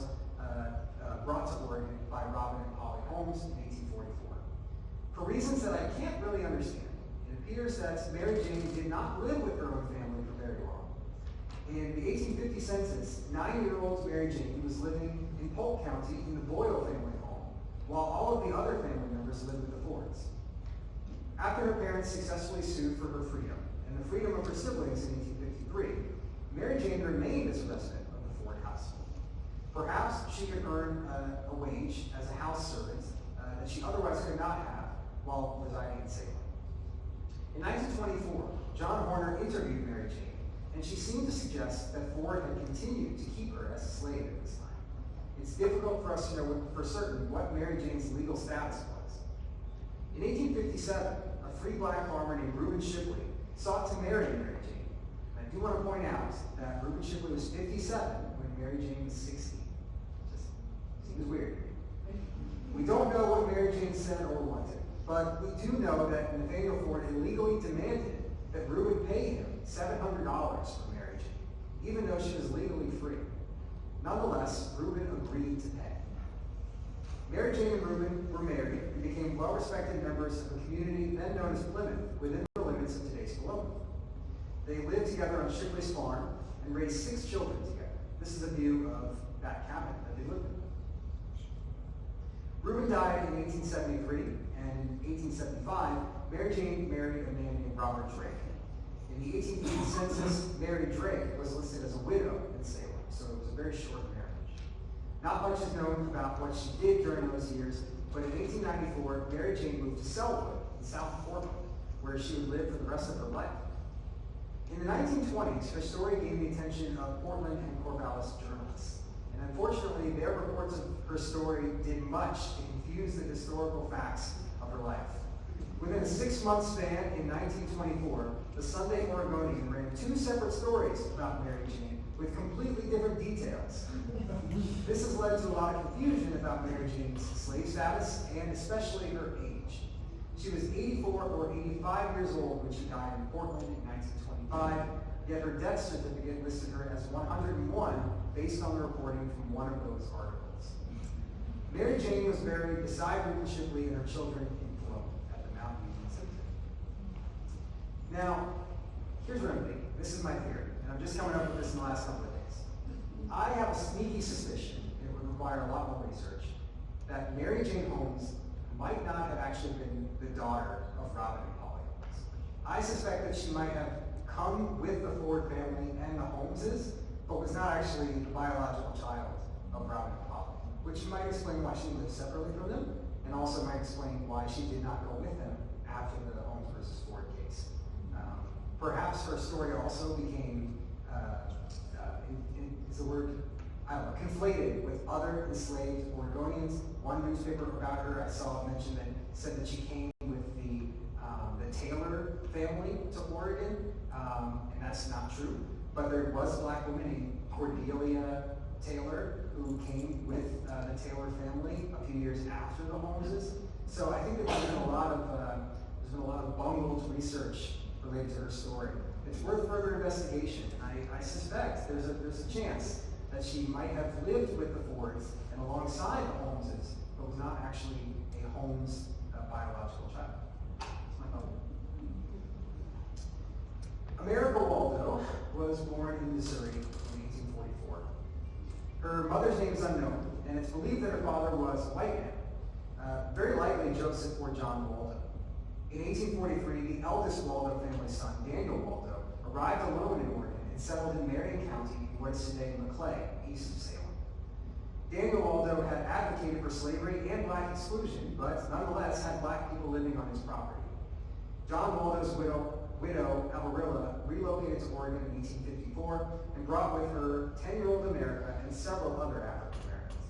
brought to Oregon by Robin and Polly Holmes in 1844. For reasons that I can't really understand, it appears that Mary Jane did not live with her own family for very long. In the 1850 census, 9-year-old Mary Jane was living in Polk County in the Boyle family home, while all of the other family members lived with the Fords. After her parents successfully sued for her freedom and the freedom of her siblings in 1853, Mary Jane remained as a resident of the Ford household. Perhaps she could earn a wage as a house servant that she otherwise could not have while residing in Salem. In 1924, John Horner interviewed Mary Jane, and she seemed to suggest that Ford had continued to keep her as a slave at this time. It's difficult for us to know for certain what Mary Jane's legal status was. In 1857, a free black farmer named Reuben Shipley sought to marry Mary Jane. And I do want to point out that Reuben Shipley was 57 when Mary Jane was 60. Just seems weird. We don't know what Mary Jane said or wanted, but we do know that Nathaniel Ford illegally demanded that Reuben pay him $700 for Mary Jane, even though she was legally free. Nonetheless, Reuben agreed to pay. Mary Jane and Reuben were married and became well-respected members of a community then known as Plymouth within the limits of today's Philomath. They lived together on Shipley's farm and raised 6 children together. This is a view of that cabin that they lived in. Reuben died in 1873, and in 1875, Mary Jane married a man named Robert Drake. In the 1880 census, Mary Drake was listed as a widow in Salem, so it was a very short marriage. Not much is known about what she did during those years, but in 1894, Mary Jane moved to Selwood in South Portland, where she would live for the rest of her life. In the 1920s, her story gained the attention of Portland and Corvallis journalists. And unfortunately, their reports of her story did much to confuse the historical facts of her life. Within a 6-month span in 1924, the Sunday Oregonian ran 2 separate stories about Mary Jane with completely different details. This has led to a lot of confusion about Mary Jane's slave status and especially her age. She was 84 or 85 years old when she died in Portland in 1925, yet her death certificate listed her as 101 based on the reporting from one of those articles. Mary Jane was buried beside Reuben Shipley and her children in Philomath at the Mount Union Cemetery. Now, here's what I'm thinking. This is my theory, and I'm just coming up with this in the last couple of days. I have a sneaky suspicion, and it would require a lot more research, that Mary Jane Holmes might not have actually been the daughter of Robin and Polly Holmes. I suspect that she might have come with the Ford family and the Holmeses, but was not actually the biological child of Robin and Polly, which might explain why she lived separately from them, and and also might explain why she did not go with them after the Holmes versus Ford case. Perhaps her story also became, is the word, I don't know, conflated with other enslaved Oregonians. One newspaper about her I saw mention that said that she came with the Taylor family to Oregon, and that's not true. But there was a black woman named Cordelia Taylor who came with the Taylor family a few years after the Holmeses. So I think that there's been a lot of bungled research related to her story. It's worth further investigation. I suspect there's a chance that she might have lived with the Fords and alongside the Holmeses, but was not actually a Holmes biological child. That's my thought. America Waldo was born in Missouri in 1844. Her mother's name is unknown, and it's believed that her father was a white man, very likely Joseph or John Waldo. In 1843, the eldest Waldo family son, Daniel Waldo, arrived alone in Oregon and settled in Marion County in what is today Maclay, east of Salem. Daniel Waldo had advocated for slavery and black exclusion, but nonetheless had black people living on his property. John Waldo's widow, Amarilla, relocated to Oregon in 1854 and brought with her 10-year-old America and several other African Americans.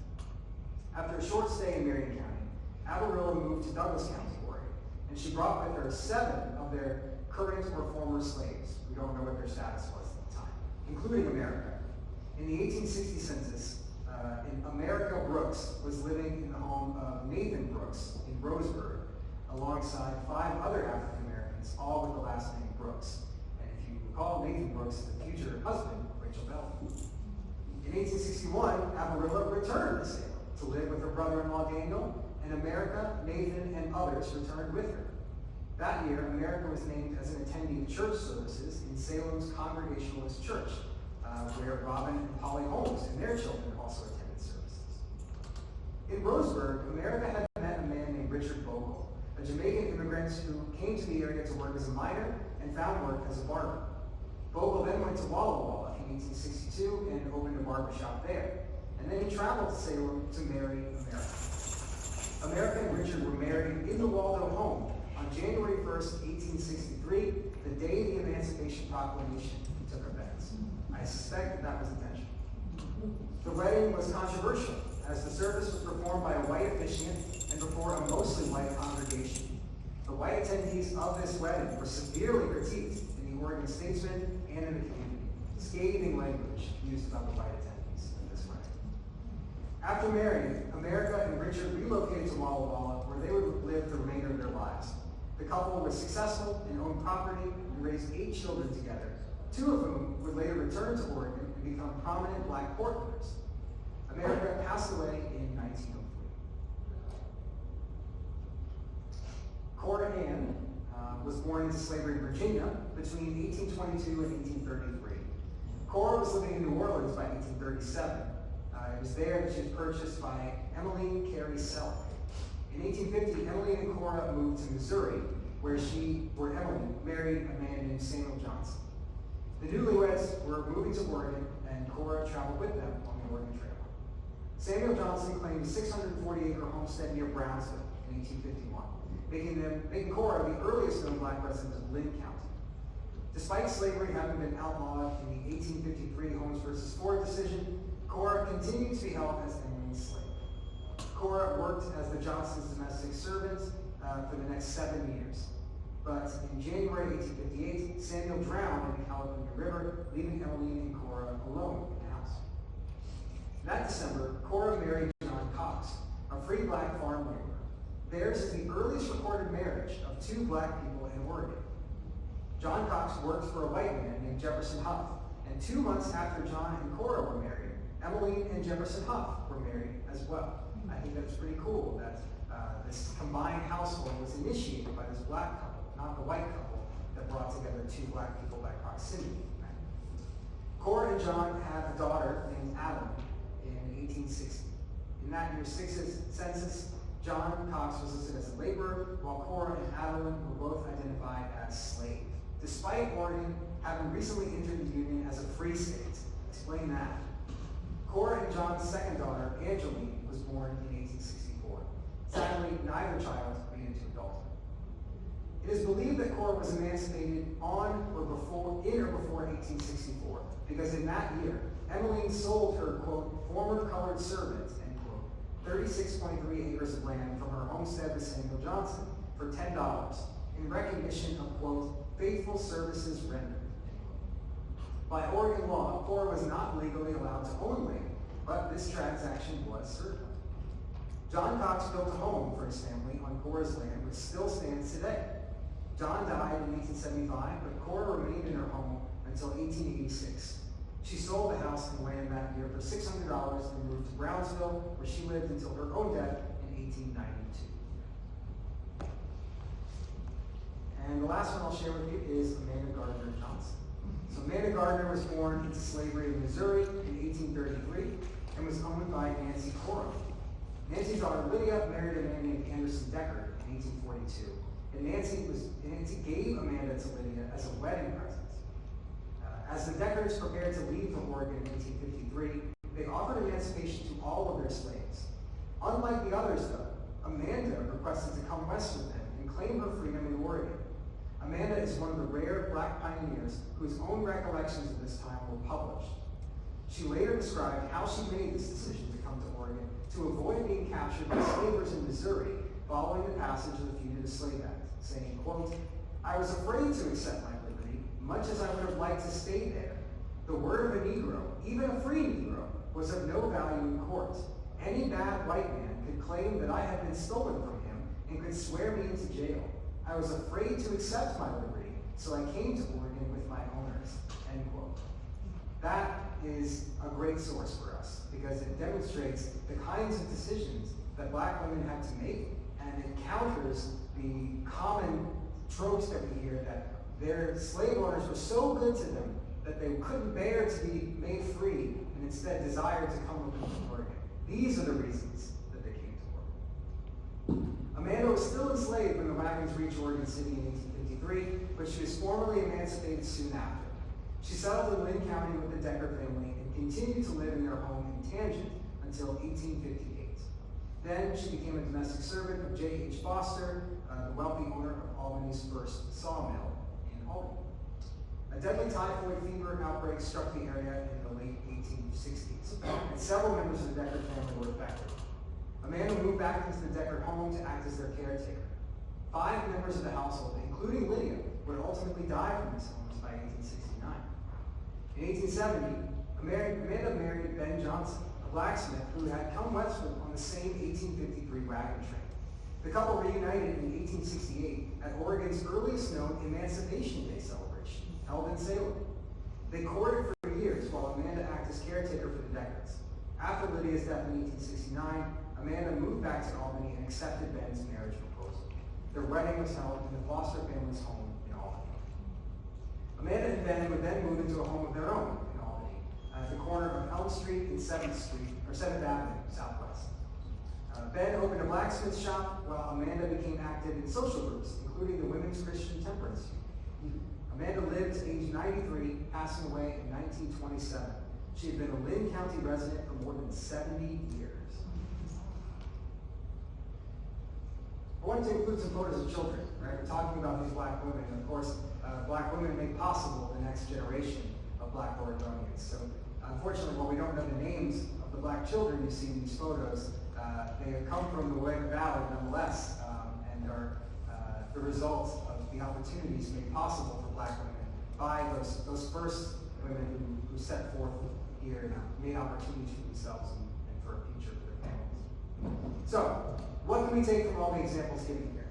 After a short stay in Marion County, Amarilla moved to Douglas County, Oregon, and she brought with her 7 of their current or former slaves. We don't know what their status was at the time, including America. In the 1860 census, America Brooks was living in the home of Nathan Brooks in Roseburg, alongside 5 other African Americans, all with the last name Brooks. And if you recall, Nathan Brooks is the future husband of Rachel Bell. In 1861, Amarilla returned to Salem to live with her brother-in-law Daniel, and America, Nathan, and others returned with her. That year, America was named as an attendee of church services in Salem's Congregationalist Church, where Robin and Polly Holmes and their children also attended services. In Roseburg, America had met a man named Richard Bogle, a Jamaican immigrant who came to the area to work as a miner and found work as a barber. Bogle then went to Walla Walla in 1862 and opened a barber shop there. And then he traveled to Salem to marry America. America and Richard were married in the Waldo home on January 1st, 1863, the day the Emancipation Proclamation took effect. I suspect that was intentional. The wedding was controversial, as the service was performed by a white officiant and before a mostly white congregation. The white attendees of this wedding were severely critiqued in the Oregon Statesman and in the community. Scathing language used about the white attendees at this wedding. After marrying, America and Richard relocated to Walla Walla, where they would live the remainder of their lives. The couple was successful and owned property and raised 8 children together, 2 of whom would later return to Oregon and become prominent black Portlanders. America passed away in 1903. Cora Ann was born into slavery in Virginia between 1822 and 1833. Cora was living in New Orleans by 1837. It was there that she was purchased by Emmeline Carey Selleck. In 1850, Emmeline and Cora moved to Missouri, where Emmeline married a man named Samuel Johnson. The newlyweds were moving to Oregon, and Cora traveled with them on the Oregon Trail. Samuel Johnson claimed a 640-acre homestead near Brownsville in 1851, making Cora the earliest known black resident of Linn County. Despite slavery having been outlawed in the 1853 Holmes versus Ford decision, Cora continued to be held as Emmeline's slave. Cora worked as the Johnsons' domestic servant for the next 7 years. But in January 1858, Samuel drowned in the California River, leaving Emmeline and Cora alone in the house. That December, Cora married John Cox, a free black farm laborer. Theirs is the earliest recorded marriage of 2 black people in Oregon. John Cox worked for a white man named Jefferson Huff, and 2 months after John and Cora were married, Emmeline and Jefferson Huff were married as well. I think that's pretty cool that this combined household was initiated by this black couple, not the white couple that brought together 2 black people by proximity. Cora and John had a daughter named Adeline in 1860. In that year's census, John Cox was listed as a laborer, while Cora and Adeline were both identified as slave, despite Oregon having recently entered the Union as a free state. Explain that. Cora and John's second daughter, Angeline, was born in 1864. Sadly, neither child made it to adulthood. It is believed that Cora was emancipated in or before 1864, because in that year, Emmeline sold her, quote, former colored servant, end quote, 36.3 acres of land from her homestead with Samuel Johnson for $10 in recognition of, quote, faithful services rendered, end quote. By Oregon law, Cora was not legally allowed to own land, but this transaction was certified. John Cox built a home for his family on Cora's land, which still stands today. John died in 1875, but Cora remained in her home until 1886. She sold the house and land that year for $600 and moved to Brownsville, where she lived until her own death in 1892. And the last one I'll share with you is Amanda Gardner Johnson. So Amanda Gardner was born into slavery in Missouri in 1833 and was owned by Nancy Cora. Nancy's daughter Lydia married a man named Anderson Decker in 1842, and Nancy gave Amanda to Lydia as a wedding present. As the Deckers prepared to leave for Oregon in 1853, they offered emancipation to all of their slaves. Unlike the others, though, Amanda requested to come west with them and claim her freedom in Oregon. Amanda is one of the rare Black pioneers whose own recollections of this time were published. She later described how she made this decision to come to Oregon to avoid being captured by slavers in Missouri following the passage of the Fugitive Slave Act, saying, quote, I was afraid to accept my liberty, much as I would have liked to stay there. The word of a Negro, even a free Negro, was of no value in court. Any bad white man could claim that I had been stolen from him and could swear me into jail. I was afraid to accept my liberty, so I came to Oregon with my owners, end quote. That is a great source for us because it demonstrates the kinds of decisions that Black women had to make, and it counters the common tropes that we hear that their slave owners were so good to them that they couldn't bear to be made free and instead desired to come with them to Oregon. These are the reasons that they came to Oregon. Amanda was still enslaved when the wagons reached Oregon City in 1853, but she was formally emancipated soon after. She settled in Linn County with the Decker family and continued to live in their home in Tangent until 1858. Then she became a domestic servant of J.H. Foster, the wealthy owner of Albany's first sawmill in Albany. A deadly typhoid fever outbreak struck the area in the late 1860s, and several members of the Decker family were affected. Amanda moved back into the Decker home to act as their caretaker. 5 members of the household, including Lydia, would ultimately die from this illness by 1869. In 1870, Amanda married Ben Johnson, a blacksmith who had come westward on the same 1853 wagon train. The couple reunited in 1868 at Oregon's earliest known Emancipation Day celebration, held in Salem. They courted for years while Amanda acted as caretaker for the Deckers. After Lydia's death in 1869, Amanda moved back to Albany and accepted Ben's marriage proposal. Their wedding was held in the Foster family's home in Albany. Amanda and Ben would then move into a home of their own in Albany, at the corner of Elm Street and 7th Avenue, Southwest. Ben opened a blacksmith shop while Amanda became active in social groups, including the Women's Christian Temperance Union. Amanda lived to age 93, passing away in 1927. She had been a Linn County resident for more than 70 years. I wanted to include some photos of children, right? We're talking about these Black women, and of course, Black women make possible the next generation of Black Oregonians. So, unfortunately, while we don't know the names of the Black children you see in these photos, they have come from the Willamette Valley nonetheless, and are the result of the opportunities made possible for Black women by those first women who set forth here and made opportunities for themselves and for a future for their families. So, what can we take from all the examples given here?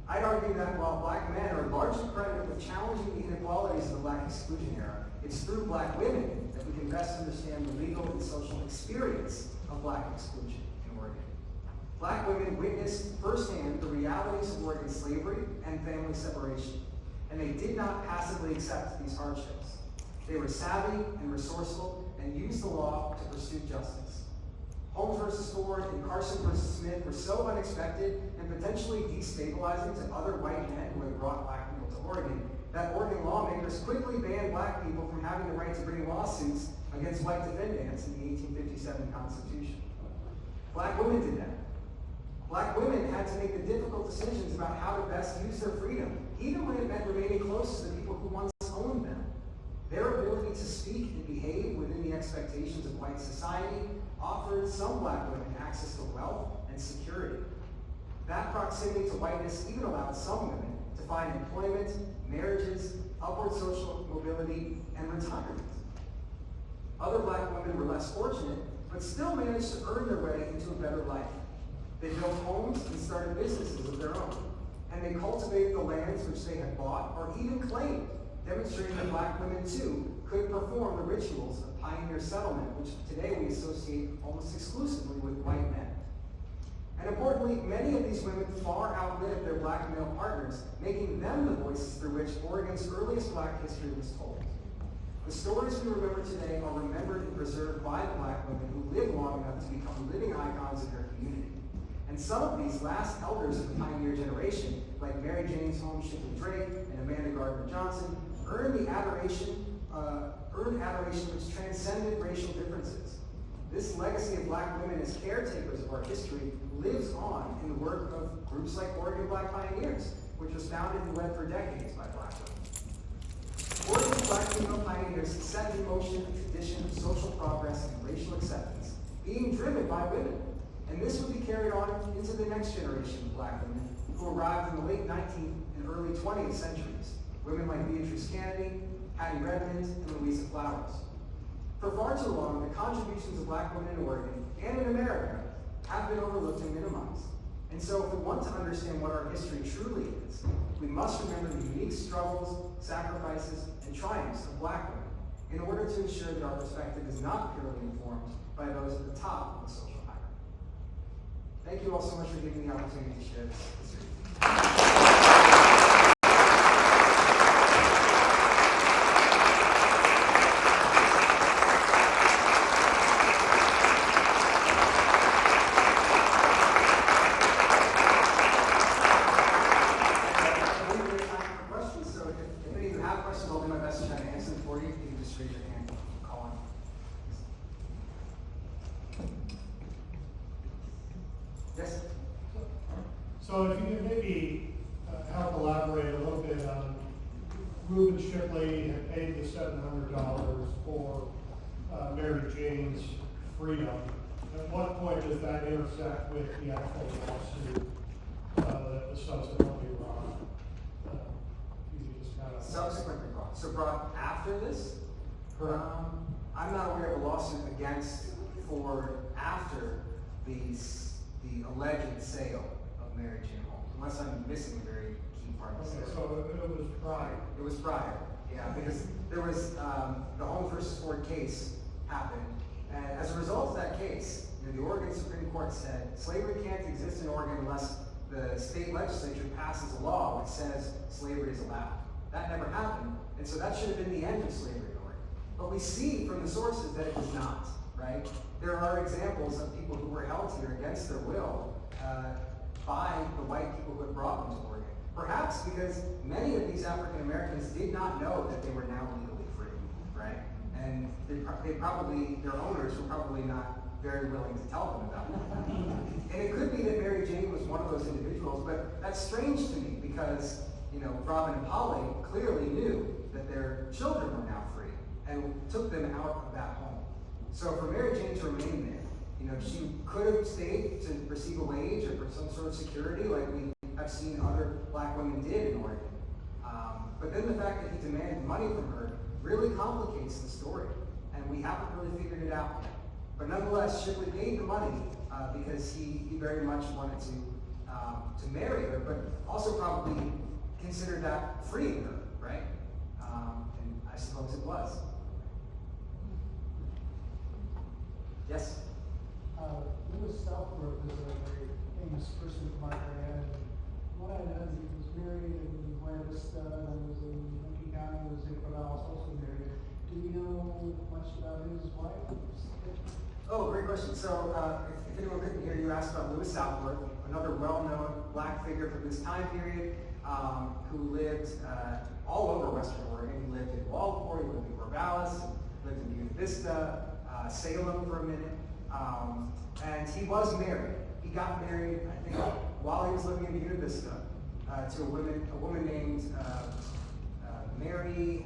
I'd argue that while Black men are largely credited with challenging the inequalities of the Black exclusion era, it's through Black women that we can best understand the legal and social experience of Black exclusion in Oregon. Black women witnessed firsthand the realities of Oregon slavery and family separation, and they did not passively accept these hardships. They were savvy and resourceful and used the law to pursue justice. Holmes versus Ford and Carson versus Smith were so unexpected and potentially destabilizing to other white men who had brought Black people to Oregon that Oregon lawmakers quickly banned Black people from having the right to bring lawsuits against white defendants in the 1857 Constitution. Black women did that. Black women had to make the difficult decisions about how to best use their freedom, even when it meant remaining close to the people who once owned them. Their ability to speak and behave within the expectations of white society offered some Black women access to wealth and security. That proximity to whiteness even allowed some women to find employment, marriages, upward social mobility, and retirement. Other Black women were less fortunate, but still managed to earn their way into a better life. They built homes and started businesses of their own, and they cultivated the lands which they had bought or even claimed, demonstrating that Black women too could perform the rituals of pioneer settlement, which today we associate almost exclusively with white men. And importantly, many of these women far outlived their Black male partners, making them the voices through which Oregon's earliest Black history was told. The stories we remember today are remembered and preserved by the Black women who lived long enough to become living icons in their community. And some of these last elders of the pioneer generation, like Mary James Holmes Shipley Drake and Amanda Gardner Johnson, earned adoration which transcended racial differences. This legacy of Black women as caretakers of our history lives on in the work of groups like Oregon Black Pioneers, which was founded and led for decades by Black women. Oregon's Black female pioneers set in motion a tradition of social progress and racial acceptance, being driven by women. And this would be carried on into the next generation of Black women who arrived in the late 19th and early 20th centuries. Women like Beatrice Kennedy, Hattie Redmond, and Louisa Flowers. For far too long, the contributions of Black women in Oregon and in America have been overlooked and minimized. And so if we want to understand what our history truly is, we must remember the unique struggles, sacrifices, and triumphs of Black women in order to ensure that our perspective is not purely informed by those at the top of the social hierarchy. Thank you all so much for giving me the opportunity to share this history. So if you could maybe help elaborate a little bit on Reuben Shipley had paid the $700 for Mary Jane's freedom. At what point does that intersect with the actual lawsuit that was subsequently brought? You just kind of Subsequently brought. So brought after this? I'm not aware of a lawsuit against Ford after the alleged sale of Mary Jane Holmes, unless I'm missing a very key part of the story. So it was prior. It was prior, yeah, because there was the Holmes versus Ford case happened, and as a result of that case, the Oregon Supreme Court said slavery can't exist in Oregon unless the state legislature passes a law which says slavery is allowed. That never happened, and so that should have been the end of slavery in Oregon. But we see from the sources that it was not, right? There are examples of people who were held here against their will by the white people who had brought them to Oregon. Perhaps because many of these African Americans did not know that they were now legally free, right? And they probably, their owners were probably not very willing to tell them about that. And it could be that Mary Jane was one of those individuals, but that's strange to me because, Robin and Polly clearly knew that their children were now free and took them out of that home. So for Mary Jane to remain there, she could have stayed to receive a wage or for some sort of security like we have seen other Black women did in Oregon. But then the fact that he demanded money from her really complicates the story, and we haven't really figured it out yet. But nonetheless, Shipley paid the money because he very much wanted to marry her, but also probably considered that freeing her, right? And I suppose it was. Yes? Louis Southbrook was a very famous person from our area. What I know is he was married in Buena Vista, and was in Lincoln County, was in Corvallis, also married. Do you know much about his wife? Oh, great question. So, if anyone couldn't hear, you asked about Louis Southbrook, another well-known Black figure from this time period, who lived all over Western Oregon. He lived in Waldport, he lived in Corvallis, lived in Buena Vista, Salem for a minute. And he was married, he got married, I think, while he was living in Buena Vista, to a woman named Mary,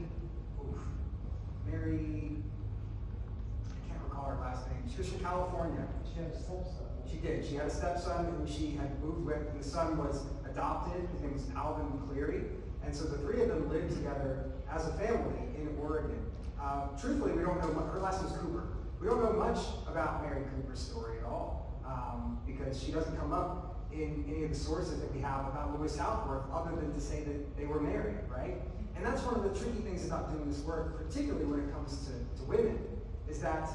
I can't recall her last name. She was from California. She had a stepson. She did. She had a stepson who she had moved with, and the son was adopted. His name was Alvin Cleary. And so the three of them lived together as a family in Oregon. Truthfully, we don't know much. Her last name was Cooper. We don't know much about Mary Cooper's story at all, because she doesn't come up in any of the sources that we have about Louis Southworth, other than to say that they were married, right? And that's one of the tricky things about doing this work, particularly when it comes to women, is that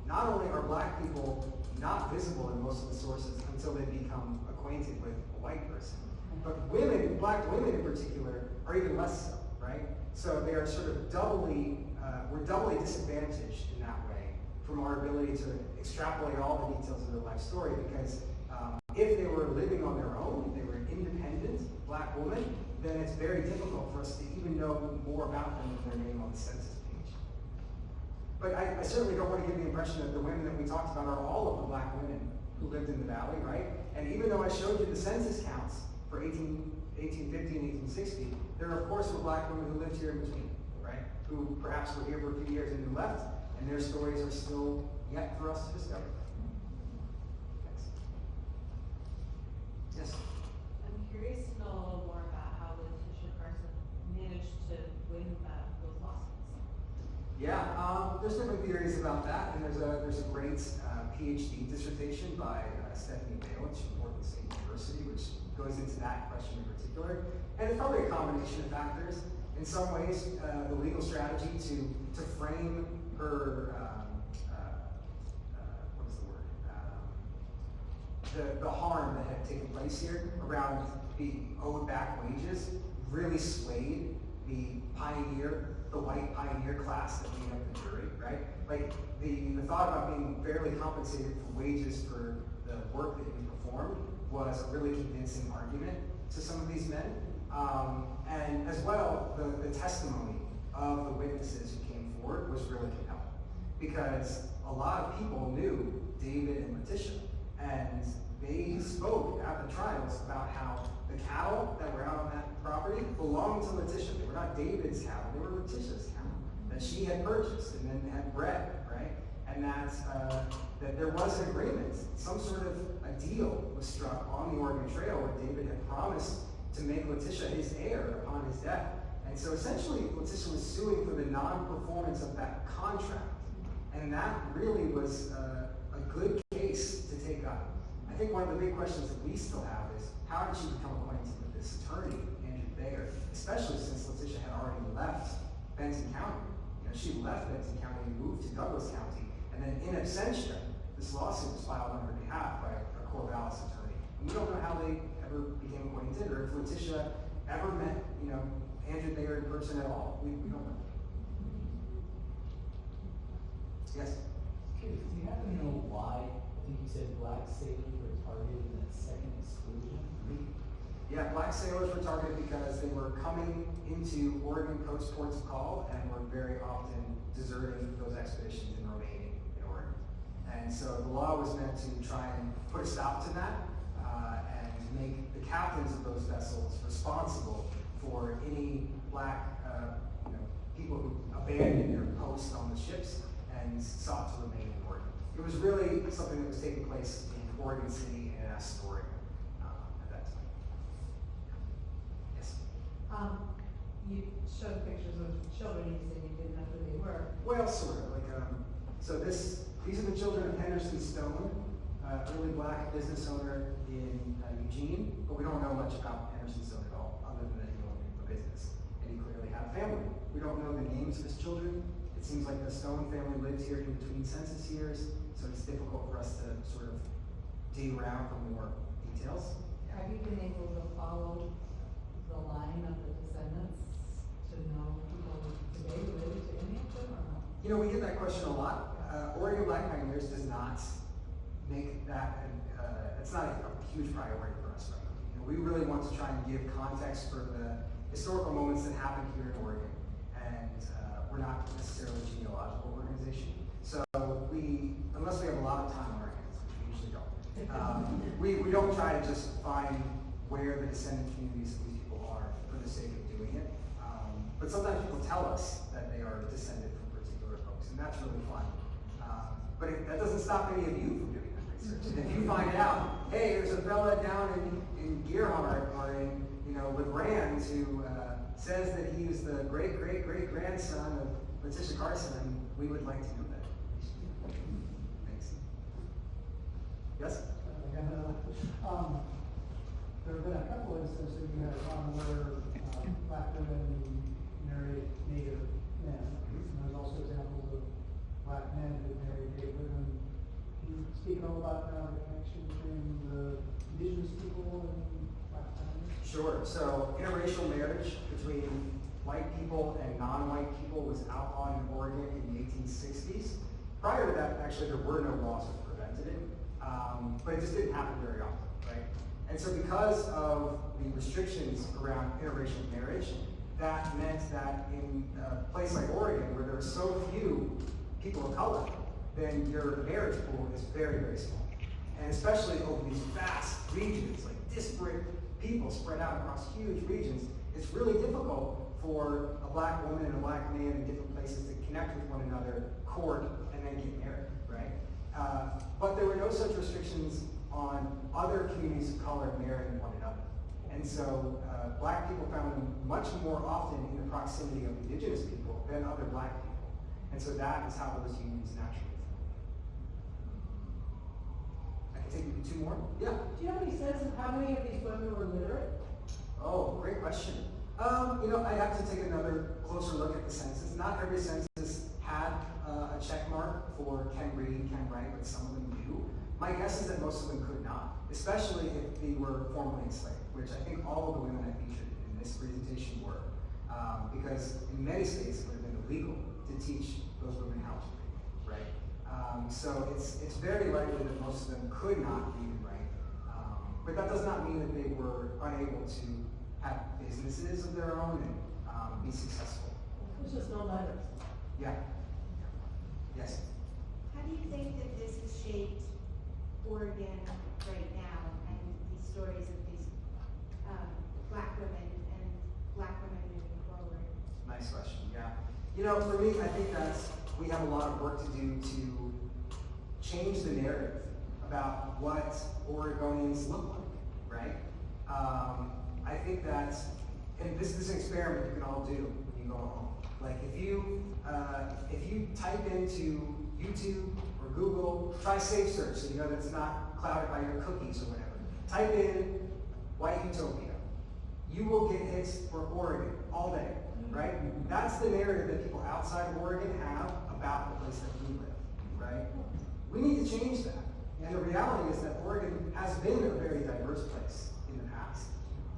not only are black people not visible in most of the sources until they become acquainted with a white person, but women, black women in particular, are even less so, right? So they are sort of we're doubly disadvantaged in that way from our ability to extrapolate all the details of their life story, because if they were living on their own, if they were an independent black woman, then it's very difficult for us to even know more about them than their name on the census page. But I certainly don't want to give the impression that the women that we talked about are all of the black women who lived in the valley, right? And even though I showed you the census counts for 1850 and 1860, there of course were black women who lived here in between, right? Who perhaps were here for a few years and then left, and their stories are still yet for us to discover. Thanks. Yes? I'm curious to know a little more about how Letitia Carson managed to win those lawsuits. Yeah, there's different theories about that, and there's a great PhD dissertation by Stephanie Balich from Portland State University, which goes into that question in particular. And it's probably a combination of factors. In some ways, the legal strategy to frame her, what is the word? The harm that had taken place here around the owed back wages really swayed the white pioneer class that made up the jury, right? Like the thought about being fairly compensated for wages for the work that you performed was a really convincing argument to some of these men. And as well, the testimony of the witnesses who came forward was really compelling, because a lot of people knew David and Letitia, and they spoke at the trials about how the cattle that were out on that property belonged to Letitia. They were not David's cattle, they were Letitia's cattle that she had purchased and then had bred, right? And that there was an agreement, some sort of a deal was struck on the Oregon Trail where David had promised to make Letitia his heir upon his death. And so essentially, Letitia was suing for the non-performance of that contract. And that really was a good case to take up. I think one of the big questions that we still have is, how did she become acquainted with this attorney, Andrew Bayer, especially since Letitia had already left Benton County. You know, she left Benton County and moved to Douglas County. And then in absentia, this lawsuit was filed on her behalf by a Corvallis attorney. And we don't know how they ever became acquainted, or if Letitia ever met, Andrew Bayer in person at all. We don't know. Yes? Curious, do you happen to know why? I think you said black sailors were targeted in that second exclusion. Yeah, black sailors were targeted because they were coming into Oregon Coast ports of call and were very often deserting those expeditions and remaining in Oregon. And so the law was meant to try and put a stop to that and make the captains of those vessels responsible for any black people who abandoned their post on the ships and sought to remain in Oregon. It was really something that was taking place in Oregon City and Astoria at that time. Yes? You showed pictures of children, you said you didn't know who they were. Well, sort of. So these are the children of Henderson Stone, early black business owner in Eugene, but we don't know much about Henderson Stone at all, other than that he owned a business, and he clearly had a family. We don't know the names of his children. It seems like the Stone family lived here in between census years, so it's difficult for us to sort of dig around for more details. Have you been able to follow the line of the descendants to know people today related to any of them or not? We get that question a lot. Oregon Black Pioneers does not make that, it's not a huge priority for us right now. We really want to try and give context for the historical moments that happened here in Oregon. And we're not necessarily a genealogical organization. So unless we have a lot of time on our hands, which we usually don't, We don't try to just find where the descendant communities of these people are for the sake of doing it. But sometimes people tell us that they are descended from particular folks, and that's really fun. But that doesn't stop any of you from doing that research. And if you find out, hey, there's a fella down in Gearhart or in LeGrand who says that he was the great-great-great-grandson of Letitia Carson, we would like to know that. Thanks. Yes? There have been a couple instances that you had on where black women married Native men. And there's also examples of black men who married Native women. Can you speak all about the connection between the indigenous people and black families? Sure. So interracial marriage between white people and non-white people was outlawed in Oregon in the 1860s. Prior to that, actually, there were no laws that prevented it, but it just didn't happen very often, right? And so because of the restrictions around interracial marriage, that meant that in a place like Oregon, where there are so few people of color, then your marriage pool is very, very small. And especially over these vast regions, like disparate people spread out across huge regions, it's really difficult for a black woman and a black man in different places to connect with one another, court, and then get married, right? But there were no such restrictions on other communities of color marrying one another. And so black people found them much more often in the proximity of indigenous people than other black people. And so that is how those unions naturally formed. I can take you to two more? Yeah. Do you have any sense of how many of these women were literate? Oh, great question. I'd have to take another closer look at the census. Not every census had a check mark for can read, can write, but some of them do. My guess is that most of them could not, especially if they were formerly enslaved, which I think all of the women I featured in this presentation were, because in many states it would have been illegal to teach those women how to read, right? So it's very likely that most of them could not read and write, but that does not mean that they were unable to have businesses of their own and be successful. There's just no letters. Yeah. Yes. How do you think that this has shaped Oregon right now and these stories of these black women and black women moving forward? Nice question, yeah. For me, I think we have a lot of work to do to change the narrative about what Oregonians look like, right? I think that, and this is an experiment you can all do when you go home. Like if you type into YouTube or Google, try safe search so you know that it's not clouded by your cookies or whatever. Type in white utopia. You will get hits for Oregon all day, right? That's the narrative that people outside of Oregon have about the place that we live, right? We need to change that. And the reality is that Oregon has been a very diverse place in the past.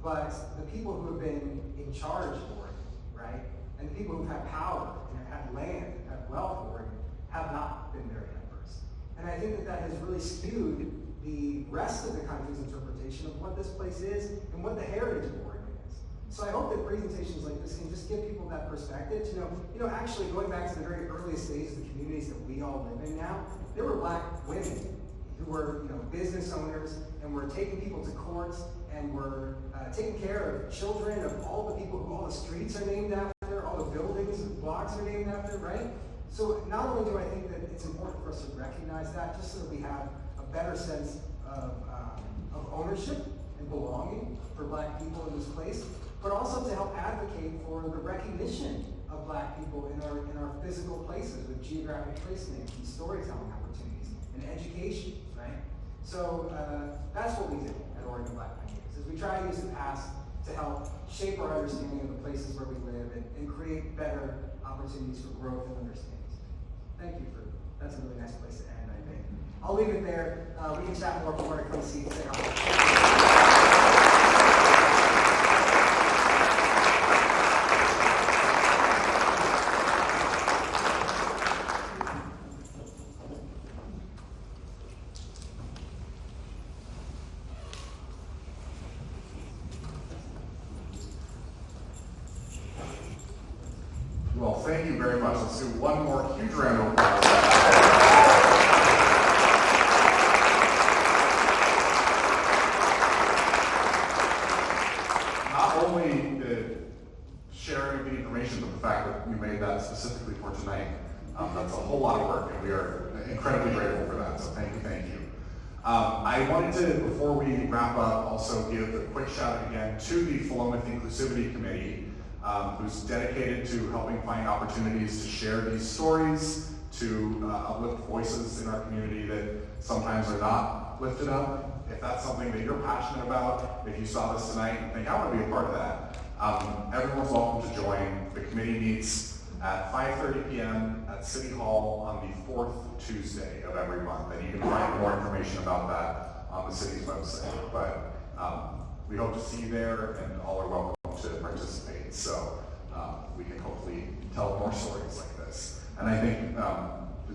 But the people who have been in charge of Oregon, right? And the people who've had power and have had land and have wealth in Oregon have not been very diverse. And I think that has really skewed the rest of the country's interpretation of what this place is and what the heritage of Oregon is. So I hope that presentations like this can just give people that perspective to know, actually going back to the very earliest days of the communities that we all live in now, there were black women who were, business owners and were taking people to courts and were taking care of children, of all the people who all the streets are named after, all the buildings and blocks are named after, right? So not only do I think that it's important for us to recognize that, just so that we have a better sense of ownership and belonging for black people in this place, but also to help advocate for the recognition of black people in our physical places with geographic place names and storytelling opportunities and education, right? So that's what we do at Oregon Black Pioneers, is we try to use the past to help shape our understanding of the places where we live and create better opportunities for growth and understanding. Thank you that's a really nice place to end, I think. I'll leave it there. We can chat more if you want to come see and say hi. Well, thank you very much. Let's do one more huge round of applause. I wanted to, before we wrap up, also give a quick shout out again to the Philomath Inclusivity Committee, who's dedicated to helping find opportunities to share these stories, to uplift voices in our community that sometimes are not lifted up. If that's something that you're passionate about, if you saw this tonight and think, I want to be a part of that, everyone's welcome to join. The committee meets at 5:30 p.m. at City Hall on the 4th Tuesday of every month, and you can find more information about that on the city's website. But we hope to see you there, and all are welcome to participate. So we can hopefully tell more stories like this. And I think,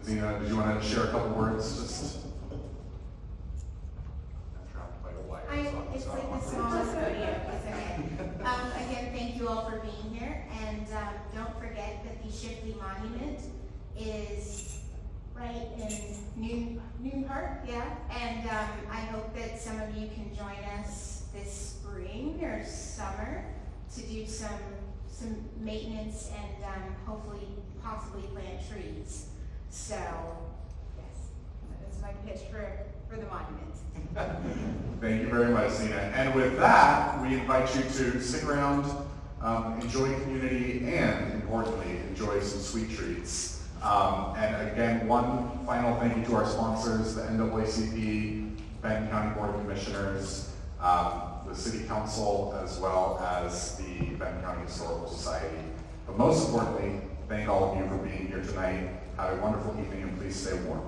Zena, did you want to share a couple words? Just I'm trapped by the wires. It's like the smallest rodeo, it's okay. Again, thank you all for being here, and don't forget that the Shipley Monument is right in Noon Park, yeah? And I hope that some of you can join us this spring or summer to do some maintenance and hopefully, possibly plant trees. So, yes, that's my pitch for the monument. Thank you very much, Zena. And with that, we invite you to stick around, enjoy community, and importantly, enjoy some sweet treats. And again, one final thank you to our sponsors, the NAACP, Benton County Board of Commissioners, the City Council, as well as the Benton County Historical Society. But most importantly, thank all of you for being here tonight. Have a wonderful evening, and please stay warm.